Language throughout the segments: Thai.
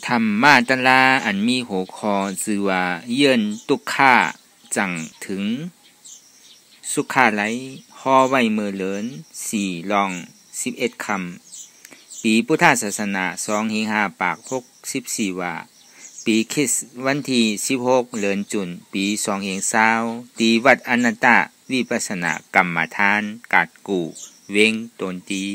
ธรรมาตราอันมีหัวข้อชื่อว่าเยื่นตุกข่าจังถึงสุขาไหลห่อไว้มือเลิน4ลอง11คำปีพุทธศาสนา2-5ปาก64ว่าปีคริสต์วันที่16เดือนจุลปี2020ที่วัดอนันตวิปัสสนากรรมฐานกาดกู่เวงตนตี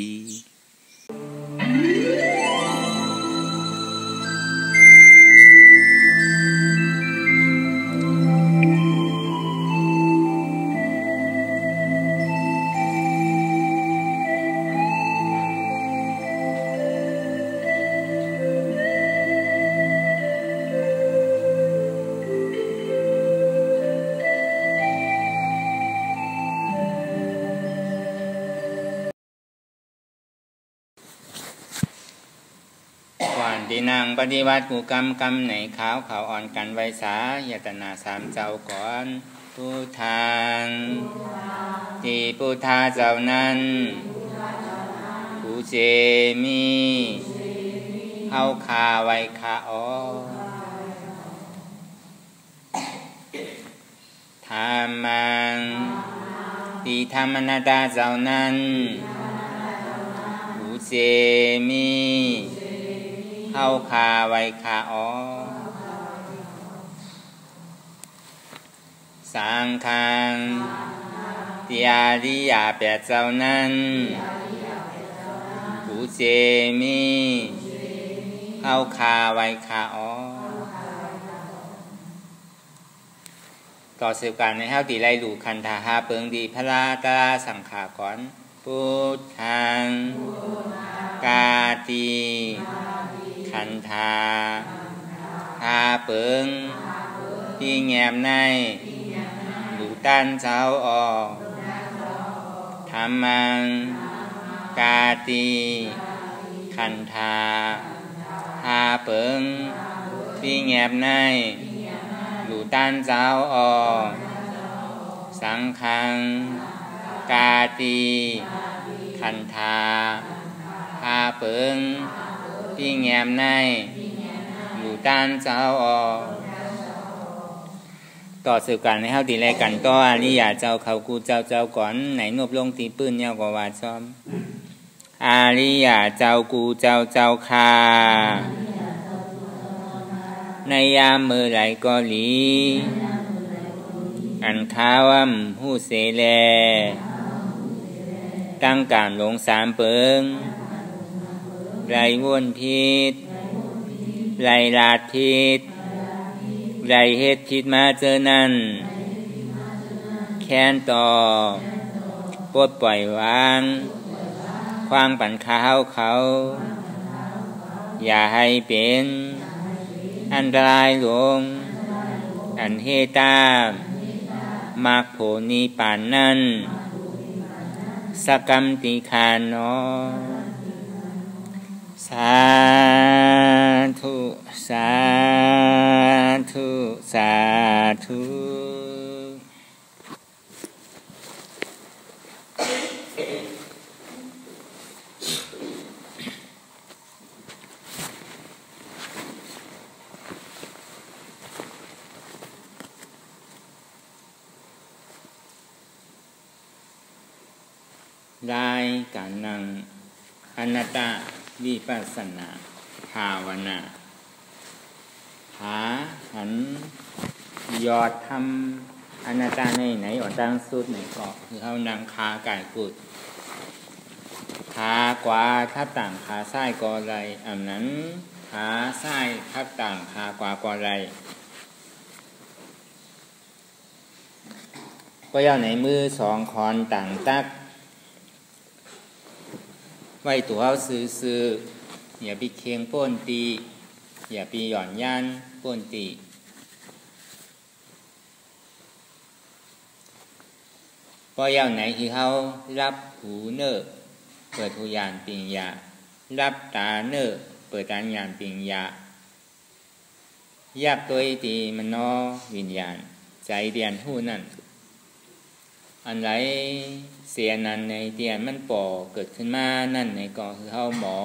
ก่อนที่นางปฏิวัติกูกรรมในขาวเขาอ่อนกันไว้สายตนาสามเจ้าก่อนพุทธังที่พุทธาเจ้านั้นผู้เจมีเฮาคาไว้คาอธรรมังที่ธรรมนาตาเจ้านั้นผู้เจมีเฮาคาไว้คาสังฆังที่อริยแปดเจ้านั้นผู้เจมีเฮาคาไว้คาต่อสืบการในเฮาตีไล่หลู่คันธาหาเปิงดีพระราตราสังขาก่อนพุทธังกาติคันธาหาเปิงที่แงมในหลู่ตันเจ้าออกธรรมังกาติคันธาหาเปิงที่แงมในหลู่ตันเจ้าออกสังฆังกาติคันธาหาเปิงที่แงมในหลู่ตันเจ้าออกต่อสืบกันในเฮาตีแลกันก็อริยเจ้าเขากูเจ้าก่อนไหนนบลงตีปื้นเยาวกว่าซ้อมอริยเจ้ากูเจ้าคาในยามมือไหลก็หลีอันข้าวหูเสแลตั้งการลงสามเปิงไรวนพิษไรลาดพิษไรเฮ็ดพิษมาเจอนั้นแค้นต่อปลดปล่อยวางควางปั่นข้าวเขาอย่าให้เป็นอันตรายหลงอันเฮตามากโผนิปานนั้นสกรรมติคานเนาะสาธุสาธุสาธุได้การนั่งอนัตตวิปัสสนาภาวนาหาหันยอดทำอนัตตาในไหนอ่อนตั้งสุดไหนก็คือเขานั่งขาไก่กุดขากว่าทับต่างขาซ้ายก็ไรอันนั้นขาซ้ายทับต่างขากว่าก็ไรก็ย่อในมือสองคอนต่างตักไว้ตัวเอาซื้ออย่าไปเคียงป้นตีอย่าไปหย่อนย่านป้นตีพอย่าไหนที่เขารับหูเนอเปิดหูยานปิญญารับตาเนอเปิดตาญาณปิญญาอยากตัวตีมันนอวิญญาณใจเดียนหูนั่นอันไรเสียนั้นในเตียนมันป่อเกิดขึ้นมานั่นในก่อคือเฮาหมอ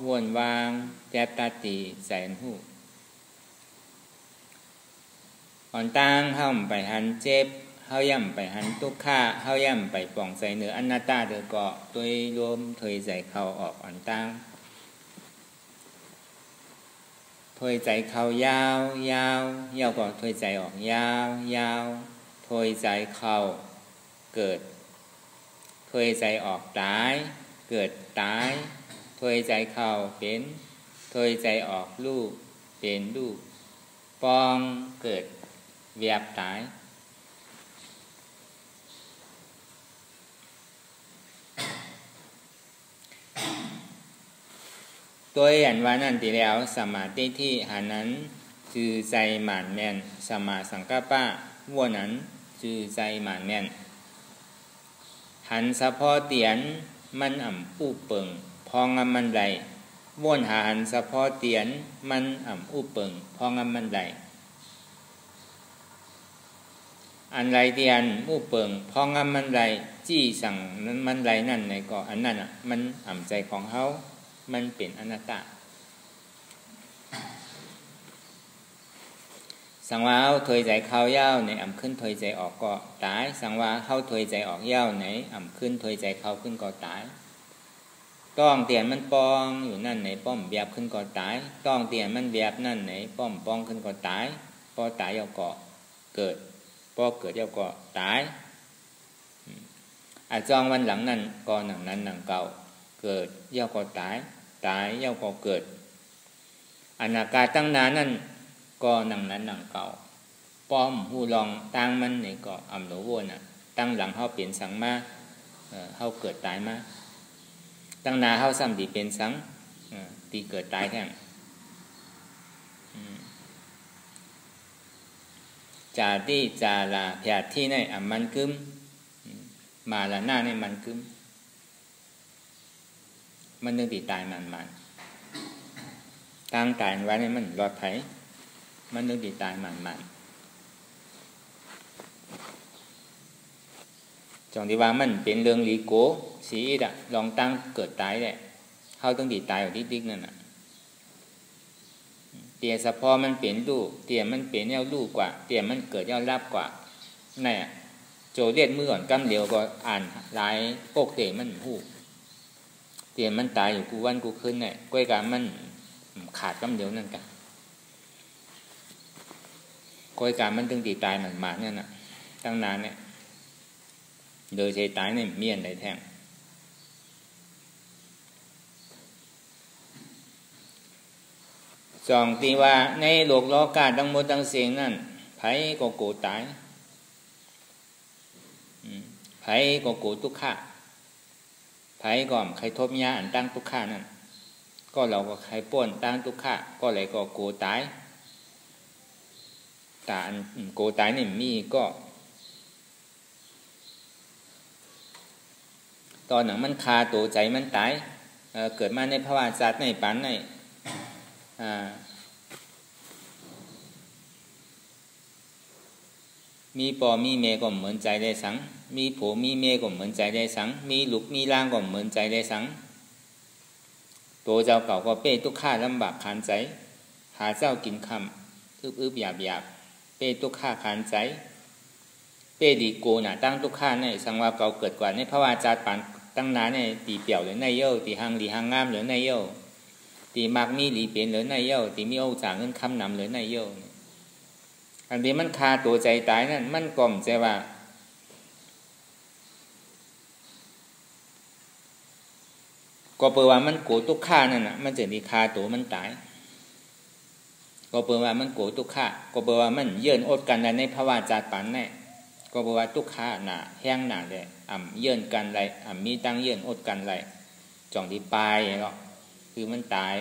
วนวางแจบตาตีใส่หู อ่อนตั้งเฮาไปหันเจ็บเฮาย่ำไปหันทุกข์ะเฮาย่ำไปป่องใส่เนื้ออนัตตาเดือเกาะโดยรวมถอยใจเข้าออกอ่อนตั้งถอยใจเข้ายาวยาวยาวก็ถอยใจออกยาวยาวถอยใจเข้าเกิดถอยใจออกตายเกิดตายถอยใจเข้าเป็นถอยใจออกลูกเป็นลูกปองเกิดเวียบตายตัวอย่างว่านั่นทีแล้วสมาธิที่หันนั้นจือใจหมานแม่นสมาสังกัปปะวัวนั้นจือใจหมานแม่นหันเฉพาะเตียนมันอ่ำอู้เปิงพองงมันไหลว่นหาหันเฉพาะเตียนมันอ่ำอู้เปิงพองงมันไหลอันไรเตียนอู้เปิงพองงมันไหลจี้สั่งนั้นมันไหลนั่นในก็อันนั้นมันอ่ำใจของเขามันเป็นอนัตตาสังว่าเขาถอยใจเข้าเย้าในอ่ำขึ้นถอยใจออกก็ตายสังว่าเขาถอยใจออกเย้าไหนอ่ำขึ้นถอยใจเข้าขึ้นก็ตายต้องเตียนมันปองอยู่นั่นไหนป้อมเบียบขึ้นก็ตายต้องเตียนมันเบียบนั่นไหนป้อมปองขึ้นก็ตายพอตายเย้าก็เกิดพอเกิดเย้าก็ตายอาจองวันหลังนั้นก็หนังนั้นหนังเก่าเกิดเย้าก็ตายตายเย้าก็เกิดอนาคาตั้งนานนั้นก็หนังนั้นหนังเก่าป้อมหูลองตั้งมันนี่ก็อ่ำหนูวนตั้งหลังเฮาเปลี่ยนสังมาเฮาเกิดตายมาตั้งนาเฮาซ้ำดีเป็นสังตีเกิดตายแท้งจาที่จาลาแผดที่ในอ่ำมันกึมมาละหน้าในมันกึมมันนึกตีตายมันตั้งตายไว้ในมันรอดไผมันนึกตีตายมันจงที่ว่ามันเป็นเรื่องลีโกสีลองตั้งเกิดตายแหละเขาต้องตีตายอยู่ดิ๊กนั่นเตี่ยสะพอมันเปลี่ยนลูกเตี่ยมันเปลี่ยนเย้าลูกกว่าเตี่ยมันเกิดเย้ารับกว่านี่โจเลียดมือก่อนกำเหลียวก็อ่านหลายโปกเตะมันหูเตี่ยมันตายอยู่กูวันกูคืนเนี่ยก้อยการมันขาดกำเหลียวนั่นกันก้อยการมันถึงตีตายมันมาเนี่ยนะตั้งนานเนี่ยโดยใช้ตายเนี่ยเมียนได้แท้งสองที่ว่าในโลกโลกาทั้งหมดทั้งสิ้นนั่นไผก็โกรธตายไผก็โกรธทุกข์ไผก็ใครทบยาอันตั้งทุกข์นั่นก็เราก็ใครป้นตั้งทุกข์ก็เลยก็โกรธตายแต่อันโกรธตายนี่มีก็ตอนหนังมันคาตัวใจมันตายเกิดมาในภาวะจัดในปันในมีปอมีเมก็เหมือนใจได้สังมีผัวมีเมก็เหมือนใจได้สังมีลูกมีร่างก็เหมือนใจได้สังตัวเจ้าเก่าก็เป้ทุกข้าลำบากขานใจหาเจ้ากินคำอึบหยาบเป้ทุกข้าขานใจเป้ดีโกน่ะตั้งทุกข้าในสังว่าเก่าเกิดกว่าในภาวะจัดปันตั้งนานในตีเปี่ยวหรือในเย่ตีหังหลีหังงามหรือในเย่ตีมากมีหลีเปลี่ยนหรือในเย่ตีมีโอ้จ่าเงินคำนำหรือในเย่อันนี้มันคาตัวใจตายนั่นมันกล่อมใจว่าก็เปิดว่ามันโกรธทุกข้านั่นน่ะมันจะดีคาตัวมันตายก็เปิดว่ามันโกรธทุกข้าก็เปิดว่ามันเยื่นอดกันในภาวะจัดปันแน่ก็เปิดว่าทุกข้าหนาแห้งหนาเลยเยื่นกันไรมีตั้งเยื่นอดกันไรจ่องที่ปลายเนาะคือมันตาย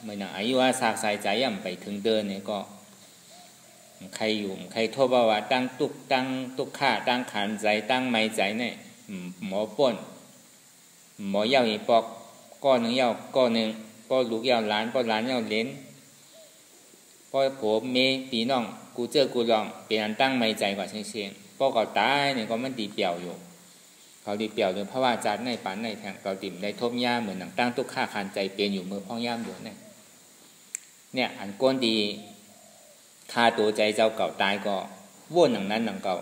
เมื่อหนังอายุว่าสากสายใจย่ำไปถึงเดินเนี่ยก็ใครอยู่ใครโทษว่าตั้งตุกข้าตั้งขันใจตั้งไม่ใจเนี่ยหมอป่นหมอเย้าอีปอกก้อนหนึ่งเย้าก้อนหนึ่งป้อลูกเย้าหลานป้อหลานเย้าเล้นป้อผมเมปีน้องกูเจอกูลองเปลี่ยนตั้งไม่ใจกว่าเชียงป้อก็ตายเนี่ยก็มันตีเปี่ยวอยู่เขาตีเปี่ยวอยู่เพราะว่าจัดในปันในแทงเขาติ่มได้ทบย่าเหมือนหนังตั้งตุกข้าขันใจเปลี่ยนอยู่มือพ่อย่ามอยู่เนี่ยอันก้นดี ฆ่าตัวใจเจ้าเก่าตายก็วนอย่างนั้นอย่างเก่า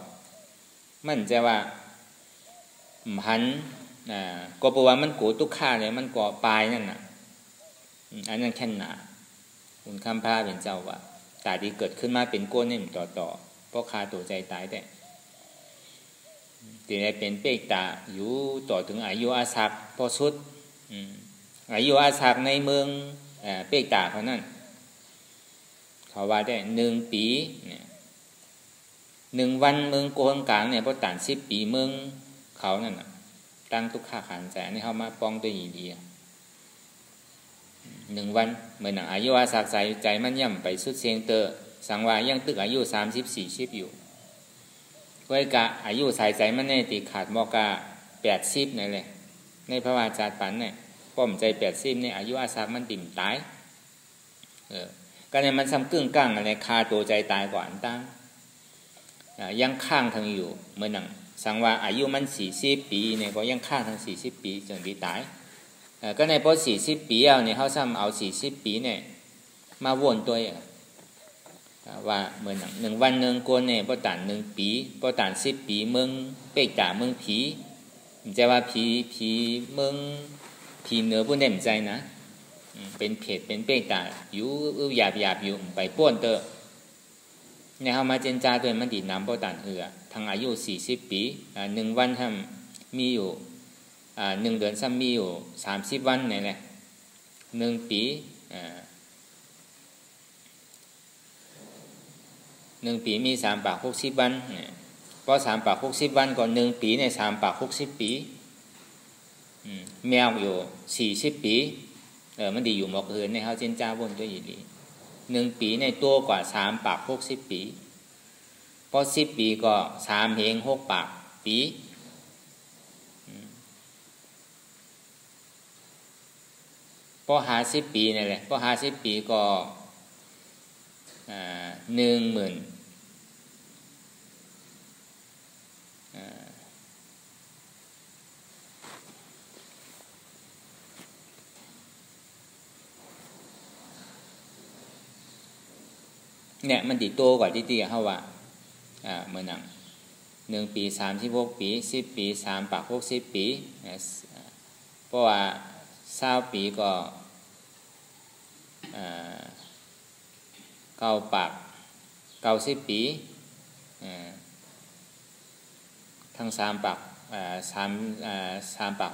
มันจะว่าหันก็เพราะว่ามันโกรธทุกข้าเลยมันก่อปลายนั่นน่ะอันนั้นแค่หนาคุณคำพาเป็นเจ้าว่าตาดีเกิดขึ้นมาเป็นก้นนี่มันต่อเพราะฆ่าตัวใจตายแต่ตีได้เป็นเปกตาอยู่ต่อถึงอายุอาศักพอสุดอายุอาศักในเมืองเปกตาเขานั่นเขาว่าได้1 ปีเนี่ย1 วันเมืองโกงกลางเนี่ยพอต่าง10 ปีเมืองเขานั่นน่ะตั้งทุกข้าขันใจอันนี้เขามาป้องตัวอีดี1 วันเหมือนอายุอาศักใจมันย่ำไปสุดเสียงเตอสังวายังตึกอายุ30-40อยู่ก็กะอายุสายใจมันในติขาดมอกะ80นั่นแหละในพระวาจาปันเนี่ยป้อมใจ80ในอายุอาศักมันดิ่มตายก็เนี่ยมันซ้ำกึ่งกลางอะไรคาตัวใจตายก่อนตั้งยังข้างทางอยู่เหมือนหนังสังว่าอายุมัน40 ปีเนี่ยก็ยังข้างทาง40 ปีจนดีตายก็ในพอ40 ปีเอาเนี่ยเขาซ้ำเอา40 ปีเนี่ยมาวนตัวว่าเหมือนหนึ่งวัน1 คนเนี่ยพอต่าง1 ปีพอต่าง10 ปีเมืองเปกจ่าเมืองผีมันจะว่าผีเมืองผีเหนือพวกนี้มันใจนะเป็นเพจเป็นเปกจ่าอยู่หยาบอยู่ไปป้วนเตอเนี่ยเขามาเจนจาตัวมันดีน้ำพอต่างทางอายุ40 ปี1 วันทำมีอยู่1 เดือนซ้ำมีอยู่30 วันนี่แหละ1 ปี1 ปีมี360 วันเพราะ360 วันก่อน1 ปีใน360 ปีแมวอยู่40 ปีมันดีอยู่หมอกเหินในเขาเจนจ้าบนตัวอีดี1 ปีในตัวกว่า360 ปีเพราะ10 ปีก็3 เหง6 ปากปีเพราะ50 ปีนั่นแหละเพราะ50 ปีก็10,000เนี่ยมันติดโตกว่าที่เขาว่าเหมือน1 ปี36 ปี10 ปี360 ปีเพราะว่า20 ปีก็9 ปาก90 ปีทั้ง3 ปาก3 ปาก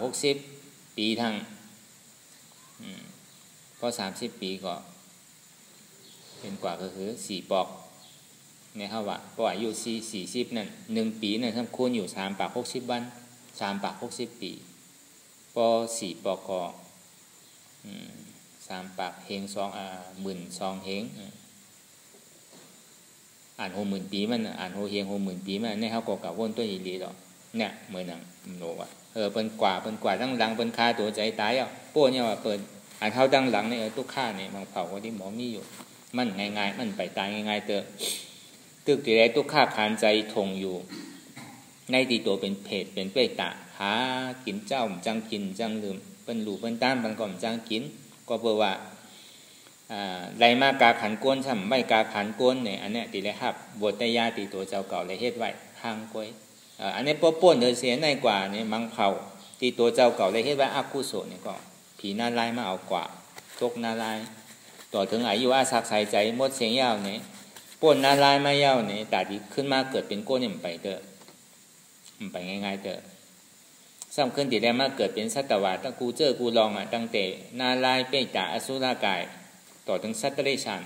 60 ปีทั้งเพราะ30 ปีก็เป็นกว่าก็คือ4 ปอกเนี่ยเขาว่าเพราะอายุ40นั่น1 ปีนั่นทำคูณอยู่3 ปาก60 วัน3 ปาก60 ปีพอ4 ปอกก็3 ปากเฮง12,000เฮงอ่าน60,000 ปีมันอ่านโฮเฮง60,000 ปีมันเนี่ยเขาก็กับวนตัวอีหลีดอกเนี่ยเหมือนนั่งโนว่าเปิ้นกว่าตั้งหลังเปิ้นฆ่าตัวใจตายป้เนี่ยว่าเปิ้นอ่านเขาตั้งหลังเนี่ยทุกฆ่าเนี่ยบางเผาที่หมอมีอยู่มันง่ายๆมันไปตายง่ายๆเตอตึกที่ไรทุกข้าขานใจทงอยู่ในตีตัวเป็นเพจเป็นเป้ตะหากินเจ้าจังกินจังลืมเป็นหลูเป็นต้านบางก่อมจังกินก็เพราะว่าไรมากาขันก้นช่ำไม่กาขันก้นเนี่ยอันเนี้ยตีเลยครับบทได้ยาตีตัวเจ้าเก่าเลยเฮ็ดไว้ห่างก้อยอันนี้ป้นเดือเสียในกว่าเนี่ยมังเผาตีตัวเจ้าเก่าเลยเฮ็ดไว้อากุโสเนี่ยก็ผีนาลายมาเอากว่าตกนาลายต่อถึงอายุอาศักใส่ใจมดเสียงยาวเนี่ยป่นนาลายไม่ยาวเนี่ยแต่ที่ขึ้นมาเกิดเป็นก้นเนี่ยมันไปเถอะมันไปง่ายๆเถอะซ้ำขึ้นตีได้มาเกิดเป็นสัตวะตั้งกูเจอกูลองตั้งแต่นาลายเป้จ่าอสุรกายต่อถึงสัตว์เดรัจฉาน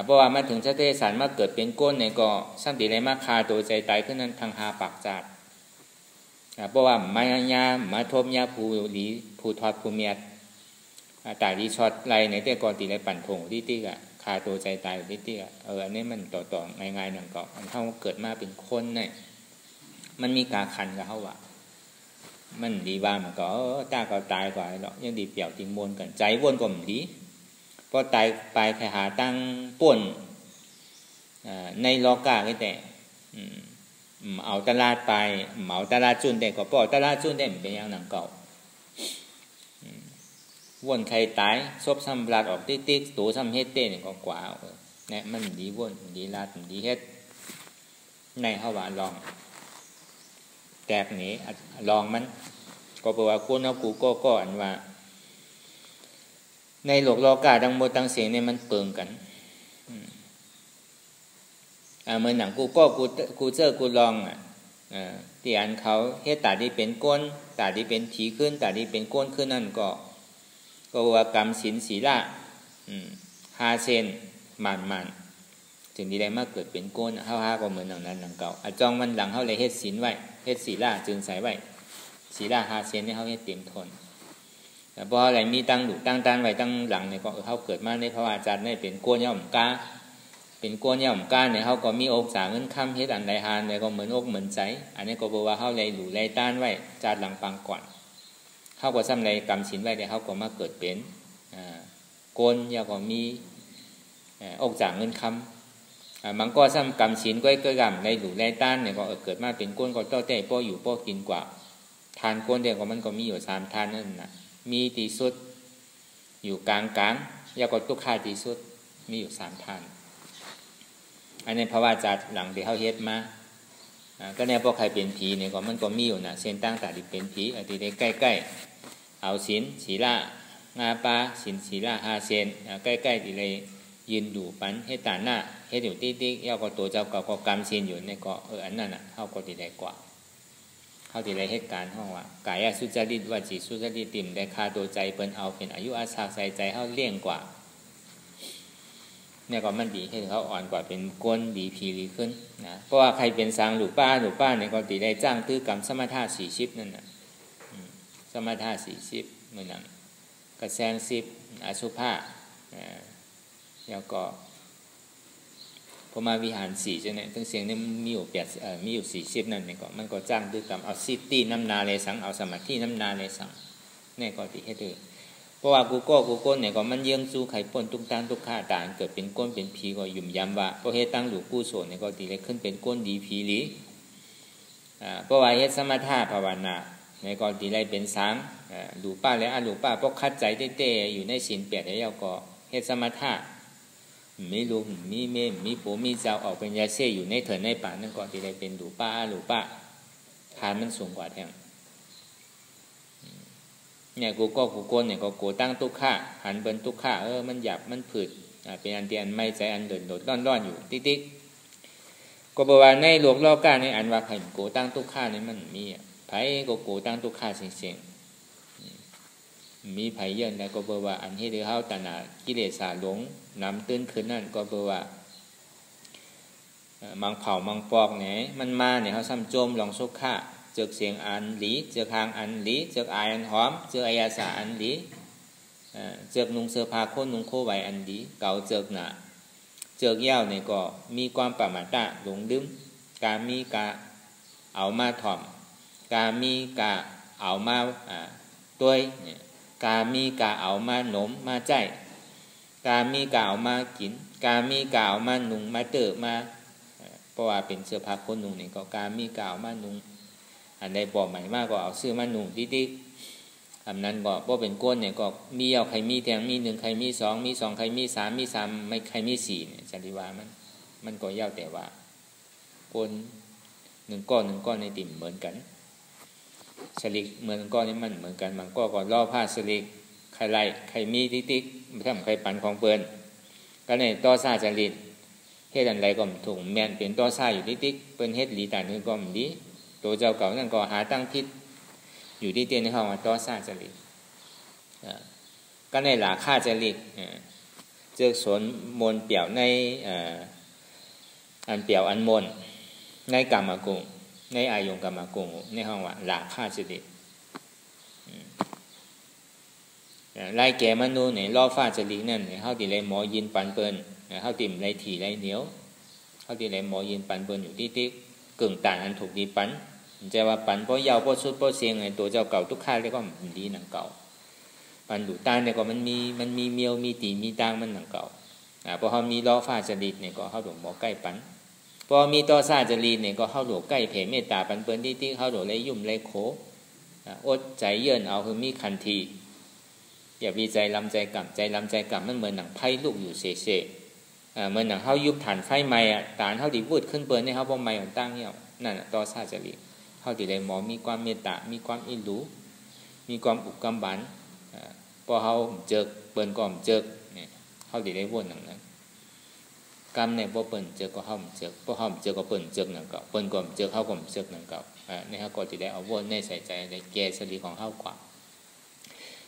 เพราะว่ามาถึงสัตว์เดรัจฉานมาเกิดเป็นก้นเนี่ยก็ซ้ำตีได้มาคาตัวใจตายขึ้นนั้นทางหาปากจัดเพราะว่ามายามาทบยาภูหลีภูทอดภูเมียดตาดีช็อตไรในแต่ก่อนตีไรปั่นผงที่กะคาตัวใจตายที่กะอันนี้มันต่อง่ายๆหนึ่งก็มันเท่าเกิดมาเป็นคนเนี่ยมันมีกาคันกับเขาว่ามันดีบ้ามันก็ตาก็ตายกว่าหรอกยังดีเปี่ยวติมวนกันใจวนกว่ามันดีพอตายไปแค่หาตั้งป่วนในโลกาก็แต่เอาตลาดไปเหมาตลาดจุนแต่ก็ปอตลาดจุนแต่เป็นอย่างหนังเก่าวนใครตายซบซ้ำบลาดออกติ๊กๆตัวซ้ำเฮ็ดเต้เนี่ยก็กว่า เนี่ยมันดีวนดีลาดดีเฮ็ดในเฮาว่าลองแตกนี้ลองมันก็แปลว่าคนเอากูก็อันว่าในโลกโลกาทั้งหมดทั้งสิ่งเนี่ยมันเปิงกันเหมือนหนังกูเจอกูลองที่อันเขาเฮ็ดตาที่เป็นก้นตาที่เป็นผีขึ้นตาที่เป็นก้นขึ้นนั่นก็ว่ากรรมศีลศีล5เซนมันถึงที่ได้มาเกิดเป็นก้นเฮาก็เหมือนอย่างนั้นหนังเก่าจองมันหลังเฮาเลยเฮ็ดศีลไว้เฮ็ดศีลจึงใส่ไว้ศีล5เซนนี่เฮาเฮ็ดเต็มทนแต่พออะไรมีตั้งดุตั้งตานไว้ตั้งหลังเนี่ยก็เฮาเกิดมาในภาวะจัดได้เป็นก้นย่อมกาเป็นก้นย่อมก้าเนี่ยเฮาก็มีอกสาเงินค่ำเฮ็ดอันใดหานเนี่ยก็เหมือนอกเหมือนใจอันนี้ก็บอกว่าเฮาเลยหลู่เลยต้านไว้จัดหลังปังก่อนเฮาก็ซ้ำในกรรมศีลไว้เนี่ยเฮาก็มาเกิดเป็นก้นย่อก็มีอกสาเงินค่ำมันก็ซ้ำกรรมศีลก็กรรมในหลู่เลยต้านเนี่ยก็เกิดมาเป็นก้นก็เต้าแต่ป้ออยู่ป้อกินกว่าทานก้นเดียวก็มันก็มีอยู่3ทานนั่นน่ะมีตีสุดอยู่กลางย่อก็ทุกขาตีสุดมีอยู่3ทานอันนี้เพราะว่าจัดหลังที่เขาเฮ็ดมาก็เนี่ยพวกใครเป็นผีเนี่ยก็มันก็มีอยู่นะเส้นตั้งแต่ที่เป็นผีที่ได้ใกล้ๆเอาศีลศีลงาปาศีลศีล5เซนใกล้ๆที่เลยยืนดูปันเฮ็ดตาหน้าเฮ็ดอยู่ติ๊กๆย่อก็ตัวเจ้าก็กรรมศีลอยู่ในก็อันนั้นน่ะเฮาก็ที่ได้กว่าเฮาที่ได้เหตุการณ์ห้องว่ากายสุจริตวจีสุจริตติ่มได้ค่าตัวใจเปิ้นเอาเป็นอายุอาสาใส่ใจเฮาเลี้ยงกว่าเนี่ยก็มันดีให้เขาอ่อนกว่าเป็นก้นดีพีดีขึ้นนะเพราะว่าใครเป็นสางหรือป้าเนี่ยก็ตีได้จ้างตื้อกรรมสมถะ40นั่นน่ะสมถะ40เหมือนนั้นกระแสง10อสุภะแล้วก็พอมาวิหาร4จังเนี่ยทั้งเสียงนี่มีอยู่มีอยู่40นั่นเนี่ยก็มันก็จ้างตื้อกรรมเอาซิตี้น้ำนาเลยสังเอาสมาธิน้ำนาเลยสังเนี่ยก็ตีให้เด้อเพราะว่ากูก้นเนี่ยก็มันเยื่องสู้ไข่ป่นทุกตั้งทุกข้าต่างเกิดเป็นก้นเป็นผีก็ยุ่มยำว่าเพราะเฮ็ดตั้งหลูกกู้โสดเนี่ยก็ตีได้ขึ้นเป็นก้นดีผีหลีเพราะว่าเฮ็ดสมถะภาวนาเนี่ยก็ตีได้เป็นสางดูป้าและหลูป้าเพราะคัดใจเต้ๆอยู่ในศีล8แล้วก็เฮ็ดสมถะมีลูกมีเมมีปู่มีเจ้าออกเป็นยาเสอยู่ในเถินในป่านั่นก็ตีได้เป็นดูป้าหลูป้าทานมันสูงกว่าแท้เนี่ยกูก้นเนี่ยก็กูตั้งทุกข้าหันเบิ้นทุกข้ามันหยาบมันผืดเป็นอันเดียนไม่ใจอันเดินโดดร่อนอยู่ติ๊กก็บอกว่าในโลกโลกาในอันว่าไผ่กูตั้งทุกข้านี่มันมีไผ่ก็กูตั้งทุกข้าเสียงมีไผ่เยินแล้วก็บอกว่าอันที่เดือดเฮาตนากิเลสหลงน้ำตื้นขึ้นนั่นก็บอกว่ามังเผามังปอกเนี่ยมันมาเนี่ยเขาซ้ำโจมลองสุกข้าเจอเสียงอันหลีเจอคางอันหลีเจออายอันหอมเจออายาสาอันหลีเจอนุงเสื้อผ้าโคนนุงโคไว้อันหลีเก่าเจอหนาเจอเย้าเนี่ยก็มีความประมาทหลงดื่มกามีกาเอามาถ่อมกามีกาเอามาตัวกามีกาเอามาหนมมาใจกามีกาเอามากินกามีกาเอามานุงมาเติบมาเพราะว่าเป็นเสื้อผ้าโคนนุงเนี่ยก็กามีกาเอามานุงอันใดบอกใหม่มากก็เอาซื้อมาหนุ่มติ๊กอันนั้นก็เพราะเป็นก้นเนี่ยก็มีเอาใครมีแทงมี1ใครมี2มี2ใครมี3มี3ไม่ใครมี4เนี่ยจันทิวามันก็ยาวแต่ว่าก้น1ก้อนในติ่มเหมือนกันสลิกเหมือนก้อนนี้มันเหมือนกันบางก้อนก็ล่อผ้าสลิกใครไล่ใครมีติ๊กถ้าใครปันของเปิ้นก็ในต่อซาจริตเฮ็ดอันไรก็ถูกแม่นเป็นต่อซาอยู่ติ๊กเปิ้นเฮ็ดหลีตานึงก็มันดีตัวเจ้าเก่านั่นก็หาตั้งทิศอยู่ที่เตียนในห้องต่อซาจริตก็ในหลาค่าจริตเจอสวนมนเปี่ยวในอันเปี่ยวอันมนในกรรมกุงในอายงกรรมกุงในห้องว่าหลาค่าจริตไล่แก่มนุษย์เนี่ยล่อฟ้าจริตนั่นเนี่ยเขาตีเลยหมอยินปันเปิ้นเขาติ่มไรถี่ไรเหนียวเขาตีเลยหมอยินปันเปิ้นอยู่ที่ติ๊กกึ่งต่างอันถูกดีปันจะว่าปันเพราะยาวเพราะสุดเพราะเสียงไงตัวเจ้าเก่าทุกข้าเลยก็ดีหนังเก่าปันดูตาเนี่ยก็มันมีเมียวมีตีมีตังมันหนังเก่าพอเขามีล้อฟ้าจริตเนี่ยก็เข้าหลวงหมอใกล้ปันพอมีต่อซาจริตเนี่ยก็เข้าหลวงใกล้เผยเมตตาปันเปิ้นที่เข้าหลวงเลยยุ่มเลยโขอดใจเยินเอาคือมีคันทีอย่าวิใจลำใจกำใจลำใจกำมันเหมือนหนังไพ่ลูกอยู่เซ่ เหมือนอย่างเขายุบฐานไฟใหม่ฐานเขาดีวืดขึ้นเปิดในเขาบ่ใหม่ของตั้งเนี่ยนั่นต่อซาจริเขาดีเลยหมอมีความเมตตามีความอิรู้มีความอุกกำบันพอเขาเจอเปิดก่อมเจอเนี่ยเขาดีได้วนอย่างนั้นกรรมในพอเปิดเจอก็เขาเจอพอเขาเจอก็เปิดเจอหนังเก่าเปิดก่อมเจอเขาก่อมเจอหนังเก่าเนี่ยเขาก็ดีได้เอาวนในใส่ใจในแก่สติของเขากว่า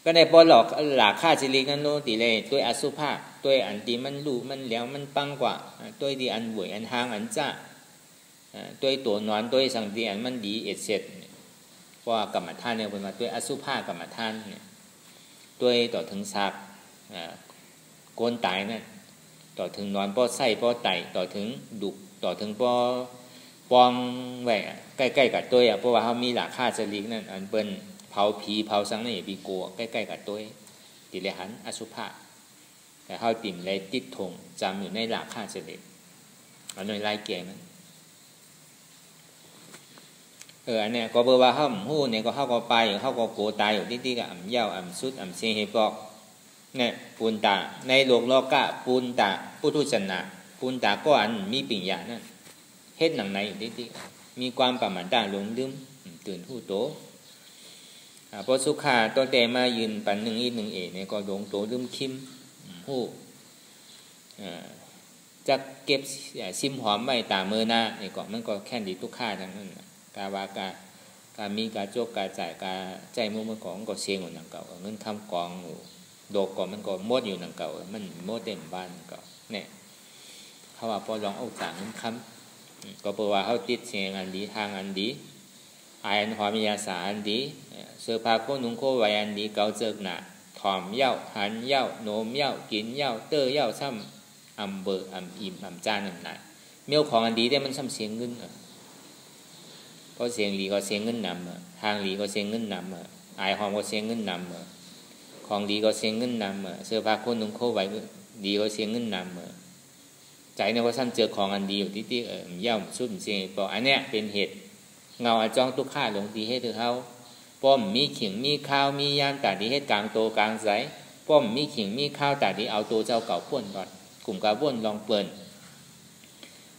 ก็ในพอหลอกหลากค่าสิริกันโน้ตีเลยตัวอสุภะตัวอันตีมันรู้มันแล้วมันปังกว่าตัวดีอันหวยอันหางอันจ้าตัวนอนตัวสังตีอันมันดีเอ็ดเสร็จเพราะกรรมฐานเนี่ยเป็นมาตัวอสุภะกรรมฐานเนี่ยตัวต่อถึงซักโกนตายนั่นต่อถึงนอนป้อไส้ป้อไตต่อถึงดุต่อถึงป้อปองแหวใกล้ๆกับตัวเพราะว่าเขามีหลากค่าสิรินั่นอันเป็นเผาผีเผาสังนี่ปีโกใกล้ๆกับตัวติเลหันอสุภะแต่เขาติ่มเลยติดธงจำอยู่ในหลักค่าเฉลี่ยเอาหน่วยไล่เกมนั้นอันเนี้ยก็เบอร์ว่าเขาหู้เนี่ยก็เขาก็ไปเขาก็โกตายอยู่ที่กับอ่ำเย้าอ่ำสุดอ่ำเสียงเฮปอกเนี่ยปูนตาในโลกโลกะปูนตาปุถุชนะปูนตาก็อันมีปิ่งยานั่นเฮ็ดหนังในอยู่ที่มีความประมาทด่าหลงลืมตื่นหู้โตพอสุขาตัวแต่มายืนปันหนึ่งอีกหนึ่งเนี่ยก็หลงโตลืมคิมหู้จะเก็บซิมหอมไว้ตามมือหน้าเนี่ยก็มันก็แค่ดีทุกข้าทั้งนั้นกาวากามีกาโจกกาจ่ายกาใจมุ่งมันของก็เสียงอยู่หนังเก่าเงินคำกองอยู่โดกก็มันก็มดอยู่หนังเก่ามันมดเต็มบ้านเก่าเนี่ยเขาว่าพอลองเอาจากเงินคำก็เพราะว่าเขาติดเสียงอันดีทางอันดีอันหอมยาสาอันดีเสื้อผ้าโคนุ่งโคไว้อันดีเก่าเจิกหนาถอมเย้าหันเย้าโนมเย้ากินเย้าเตอเย้าซ้ำอำเบอร์อำอิ่มอำจานนั่นน่ะเมี่ยวของอันดีแต่มันซ้ำเสียงเงินก็เสียงหลีก็เสียงเงินนำทางหลีก็เสียงเงินนำอายหอมก็เสียงเงินนำของดีก็เสียงเงินนำเสื้อผ้าโคนุ่งโคไว้ดีก็เสียงเงินนำใจเนี่ยว่าซ้ำเจอของอันดีอยู่ที่เย้าสุดเสียงบอกอันเนี้ยเป็นเหตุเงาจ้องทุกข้าหลงดีให้เธอเขาป้อมมีขิงมีข้าวมียานแต่ดีให้กลางโตกลางใสป้อมมีขิงมีข้าวแต่ดีเอาตัวเจ้าเก่าพ่นก่อนกลุ่มกาว่นลองเปิด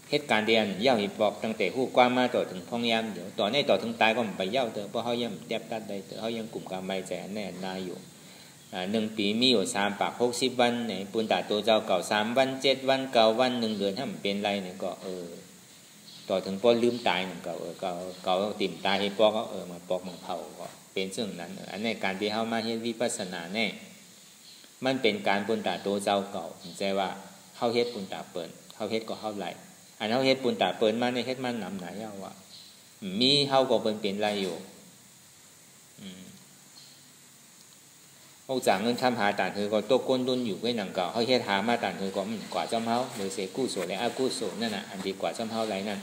เหตุการณ์เดียนเย้าหิบอกตั้งแต่หู้กว้างมาต่อถึงพองยามเดี๋ยวต่อในต่อถึงตายก็ไปเย้าเถอะเพราะเขายังแทบตัดได้เถอะเขายังกลุ่มกาไม่ใจแน่นายอยู่1 ปีมีอยู่3 ปาก60 วันเนี่ยปุณตาตัวเจ้าเก่า3 วัน7 วัน9 วัน1 เดือนถ้ามันเป็นไรเนี่ยก็ต่อถึงป้อลืมตายหนึ่งเก่าติ่มตายให้ปอกมาปอกมาเผาก็เป็นซึ่งนั้นอันในการที่เขามาเฮ็ดวิปัสสนาแน่มันเป็นการปุณตาโตเจ้าเก่าใจว่าเขาเฮ็ดปุณตาเปิดเขาเฮ็ดก็เขาไหลอันเขาเฮ็ดปุณตาเปิดมาในเฮ็ดมันนำไหนเอาว่ามีเขาก็เป็นไรอยู่เขาจากเงินทำหาต่างคือก็โตก้นดุนอยู่ไว้หนังเก่าเขาเฮ็ดหามาต่างคือก็กว่าจำเขาโดยเสกู้โสและอากู้โสนั่นน่ะอันดีกว่าจำเขาไรนั่น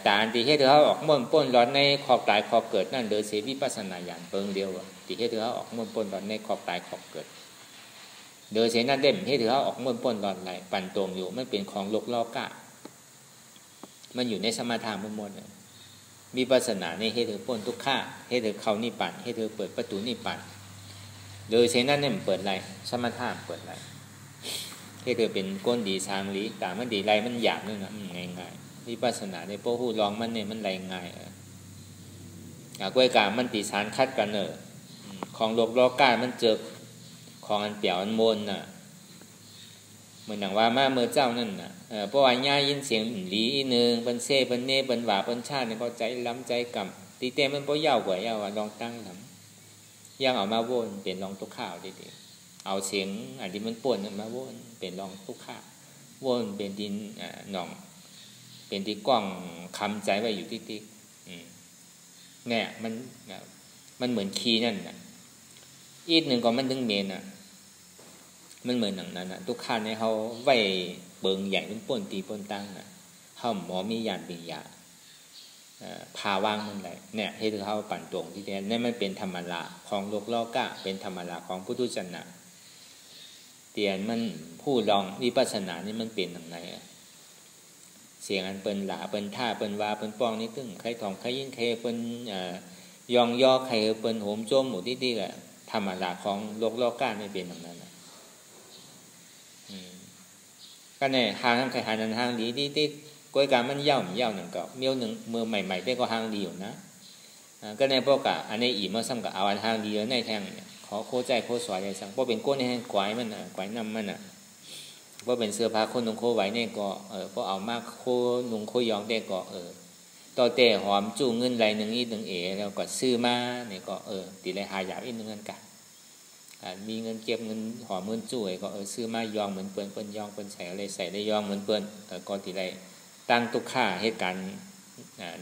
แต่อันที่เฮ็ดเธอเขาออกม่วนป้นร้อนในขอบตายขอบเกิดนั่นโดยเสวิปัสสนาญาณเปิงเดียวที่เฮ็ดเธอเขาออกม่วนป้นร้อนในขอบตายขอบเกิดโดยเสนั่นเด่มเฮ็ดเธอเขาออกม่วนป้นร้อนไหลปั่นตรงอยู่ไม่เป็นของโลกล่อกะมันอยู่ในสมาทานหมดวิปัสสนาในเฮ็ดเธอป้นทุกข้าเฮ็ดเธอเขานี่ปั่นเฮ็ดเธอเปิดประตูนี่ปั่นโดยเสนั่นเนี่ยเปิดไรสมาทานเปิดไรเฮ็ดเธอเป็นก้นดีทางลีแต่มันดีไรมันหยาบนึงนะง่ายวิปัสสนาในโป้หูลองมันเนี่ยมันไรง่ายกล้วยกามันตีสารคัดกันของโลกล้อก้ามันเจอของอันเปี่ยวอันมนน่ะเหมือนอย่างว่ามาเมื่อเจ้านั่นน่ะเพราะว่าย่ายินเสียงหลีหนึ่งเป็นเซ่เป็นเน่เป็นหว่าเป็นชาติเนี่ยก็ใจล้ำใจกำตีเต้มันเพราะยาวกว่ายาวลองตั้งทำยังเอามาวนเป็นลองตุกข้าวดีๆเอาเสียงอันที่มันป่วนมาวนเป็นลองตุกข้าววนเป็นดินหนองเป็นที่กว้างคำใจไว้อยู่ที่ติ๊กเนี่ยมันเหมือนคีนั่นน่ะอีกหนึ่งก็มันถึงเมนน่ะมันเหมือนหนังนั้นน่ะทุกขั้นเนี่ยเขาไว้เบิงใหญ่เป็นป่นตีป่นตั้งน่ะเขาหมอมียานปิญญาพาว่างมันไรเนี่ยให้เขาปั่นตรงที่แท้นี่มันเป็นธรรมดาของโลกโลกะเป็นธรรมดาของพุทธศาสนาเตียนมันผู้ลองวิปัสสนานี่มันเป็นอย่างไรเสียงอันเปิ้นหลาเปิ้นท่าเปิ้นวาเปิ้นป้องนี่ตึ้งใครทองใครยินใครเปิ้นยองย่อใครเปิ้นโหมโจมหมู่ที่ๆก็ธรรมดาของโลกโลกะไม่เป็นอย่างนั้น cái này hàng cái hàng hàng lý đi đi cuối cảมันยาวหนึ่งก็เมียวหนึ่งมือใหม่ๆได้ก็hàngดีอยู่นะก็ในพวกกะอันนี้อีมาซ้ำกับเอาอันhàngดีในแทงขอโคใจโคสวยเลยสั่งเพราะเป็นก้นให้กวายมันกวายน้ำมันเพราะเป็นเสื้อผ้าคนนุ่งโคไว้เนี่ยก็เพราะเอามากโคนุ่งโคยองได้ก็ต่อแต่หอมจูเงินไรหนึ่งอีหนึ่งแล้วก็ซื้อมาเนี่ยก็ตีไรหายากอีกหนึ่งเงินกันมีเงินเก็บเงินหอมเงินจุ๋ยก็ซื้อมายองเหมือนเปิ้นยองเปิ้นใส่อะไรใส่ได้ยองเหมือนเปิ้นก็ตีไรตั้งตุกค่าเหตุการณ์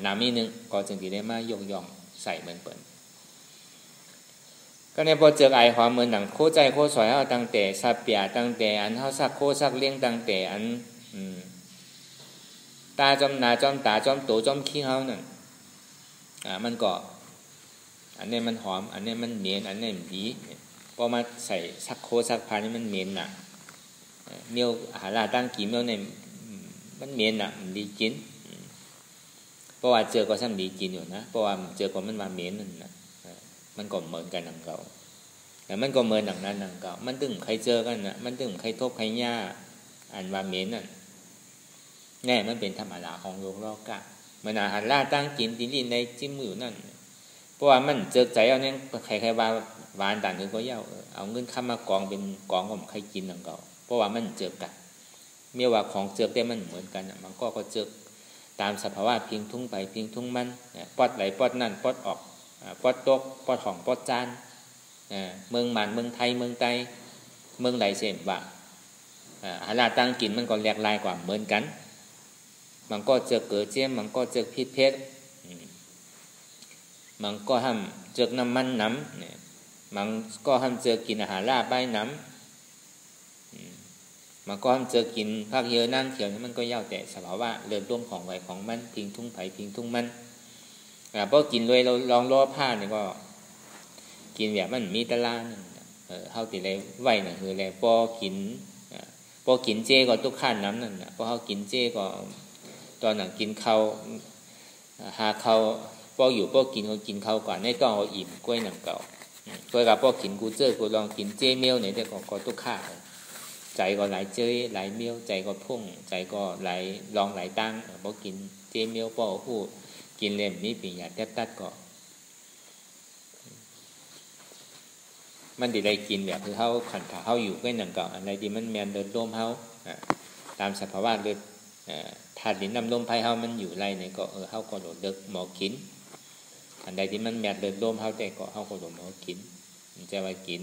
น้ำอีนึงก็จึงตีได้มายองใส่เหมือนเปิ้นก็ในพอเจอไอหอมเหมือนหนังโคใจโคสวยเอาตั้งแต่สับเปียตั้งแต่อันเฮาซักโคซักเลี้ยงตั้งแต่อันตาจอมหนาจอมตาจอมโตจอมขี้เฮานั่นมันก็อันนี้มันหอมอันนี้มันเหม็นอันนี้มันดีพอมาใส่ซักโคซักผ้านี่มันเหม็นน่ะเมียวหาลาตั้งกี่เมียวเนี่ยมันเหม็นน่ะมันดีกินเพราะว่าเจอก็ซ้ำดีกินอยู่นะเพราะว่าเจอก็มันมาเหม็นนั่นน่ะมันก็เหมือนกันหนังเก่าแต่มันก็เหมือนหนังนั้นหนังเก่ามันตึงใครเจอกันน่ะมันตึงใครทบใครย่าอันว่าเหม็นนั่นแน่มันเป็นธรรมดาของโลกโลกะมันอาหารล่าตั้งกินดินในจิ้มอยู่นั่นเพราะว่ามันเจอใจเอาเนี่ยใครๆว่าหวานต่างกันก็เย้าเอาเงินข้ามมากองเป็นกองของใครกินหนังเก่าเพราะว่ามันเจอกันเมื่อว่าของเจอได้มันเหมือนกันมันก็เจอตามสภาวะพิงทุ่งไปพิงทุ่งมันปอดไหลปอดนั่นปอดออกปอดตกปอดห่องปอดจานเมืองมันเมืองไทยเมืองใต้เมืองไหลเสียว่าอาหารตั้งกินมันก็แหลกลายกว่าเหมือนกันมันก็เจอเกิดเจียมมันก็เจอพิษเพชรมันก็ทำเจอน้ำมันน้ำเนี่ยมันก็ทำเจอกินอาหารลาบใบน้ำมันก็ทำเจอกินภาคเยอะนั่งเถียวนี่มันก็เย่าแต่สภาวะเริ่มร่วมของไหวของมันพิงทุ่งไผ่พิงทุ่งมันเพราะกินเลยเราลองล้อผ้าเนี่ยก็กินแบบมันมีตะลาเฮาติเลยไหวน่ะคืออะไรพอกินเจก็ตุกข้านน้ำนั่นน่ะพอเฮากินเจก็ตอนนั้นกินข้าวหาข้าวพออยู่พอกินเขากินข้าวก่อนในต้องเอาอิ่มกล้วยหนังเก่ากล้วยกับพอกินกูเจอกูลองกินเจเมียวเนี่ยแต่ก็ตุกข้าใจก็ไหลเจยไหลเมียวใจก็พุ่งใจก็ไหลลองไหลตั้งพอกินเจเมียวพอพูดกินเล่มนี้ปีหยาแทบตัดก็มันดีได้กินแบบคือเขาขันขาเขาอยู่ก็หนังเก่าอะไรดีมันแมนเดินร่มเขาตามสภาวะเดินธาตุดินน้ำลมไฟเขามันอยู่ไรเนี่ยก็เขาก็โดดเดิกหมอกินอันใดที่มันแมนเดินร่มเขาแต่ก็เขาก็โดดหมอกินมันจะว่ากิน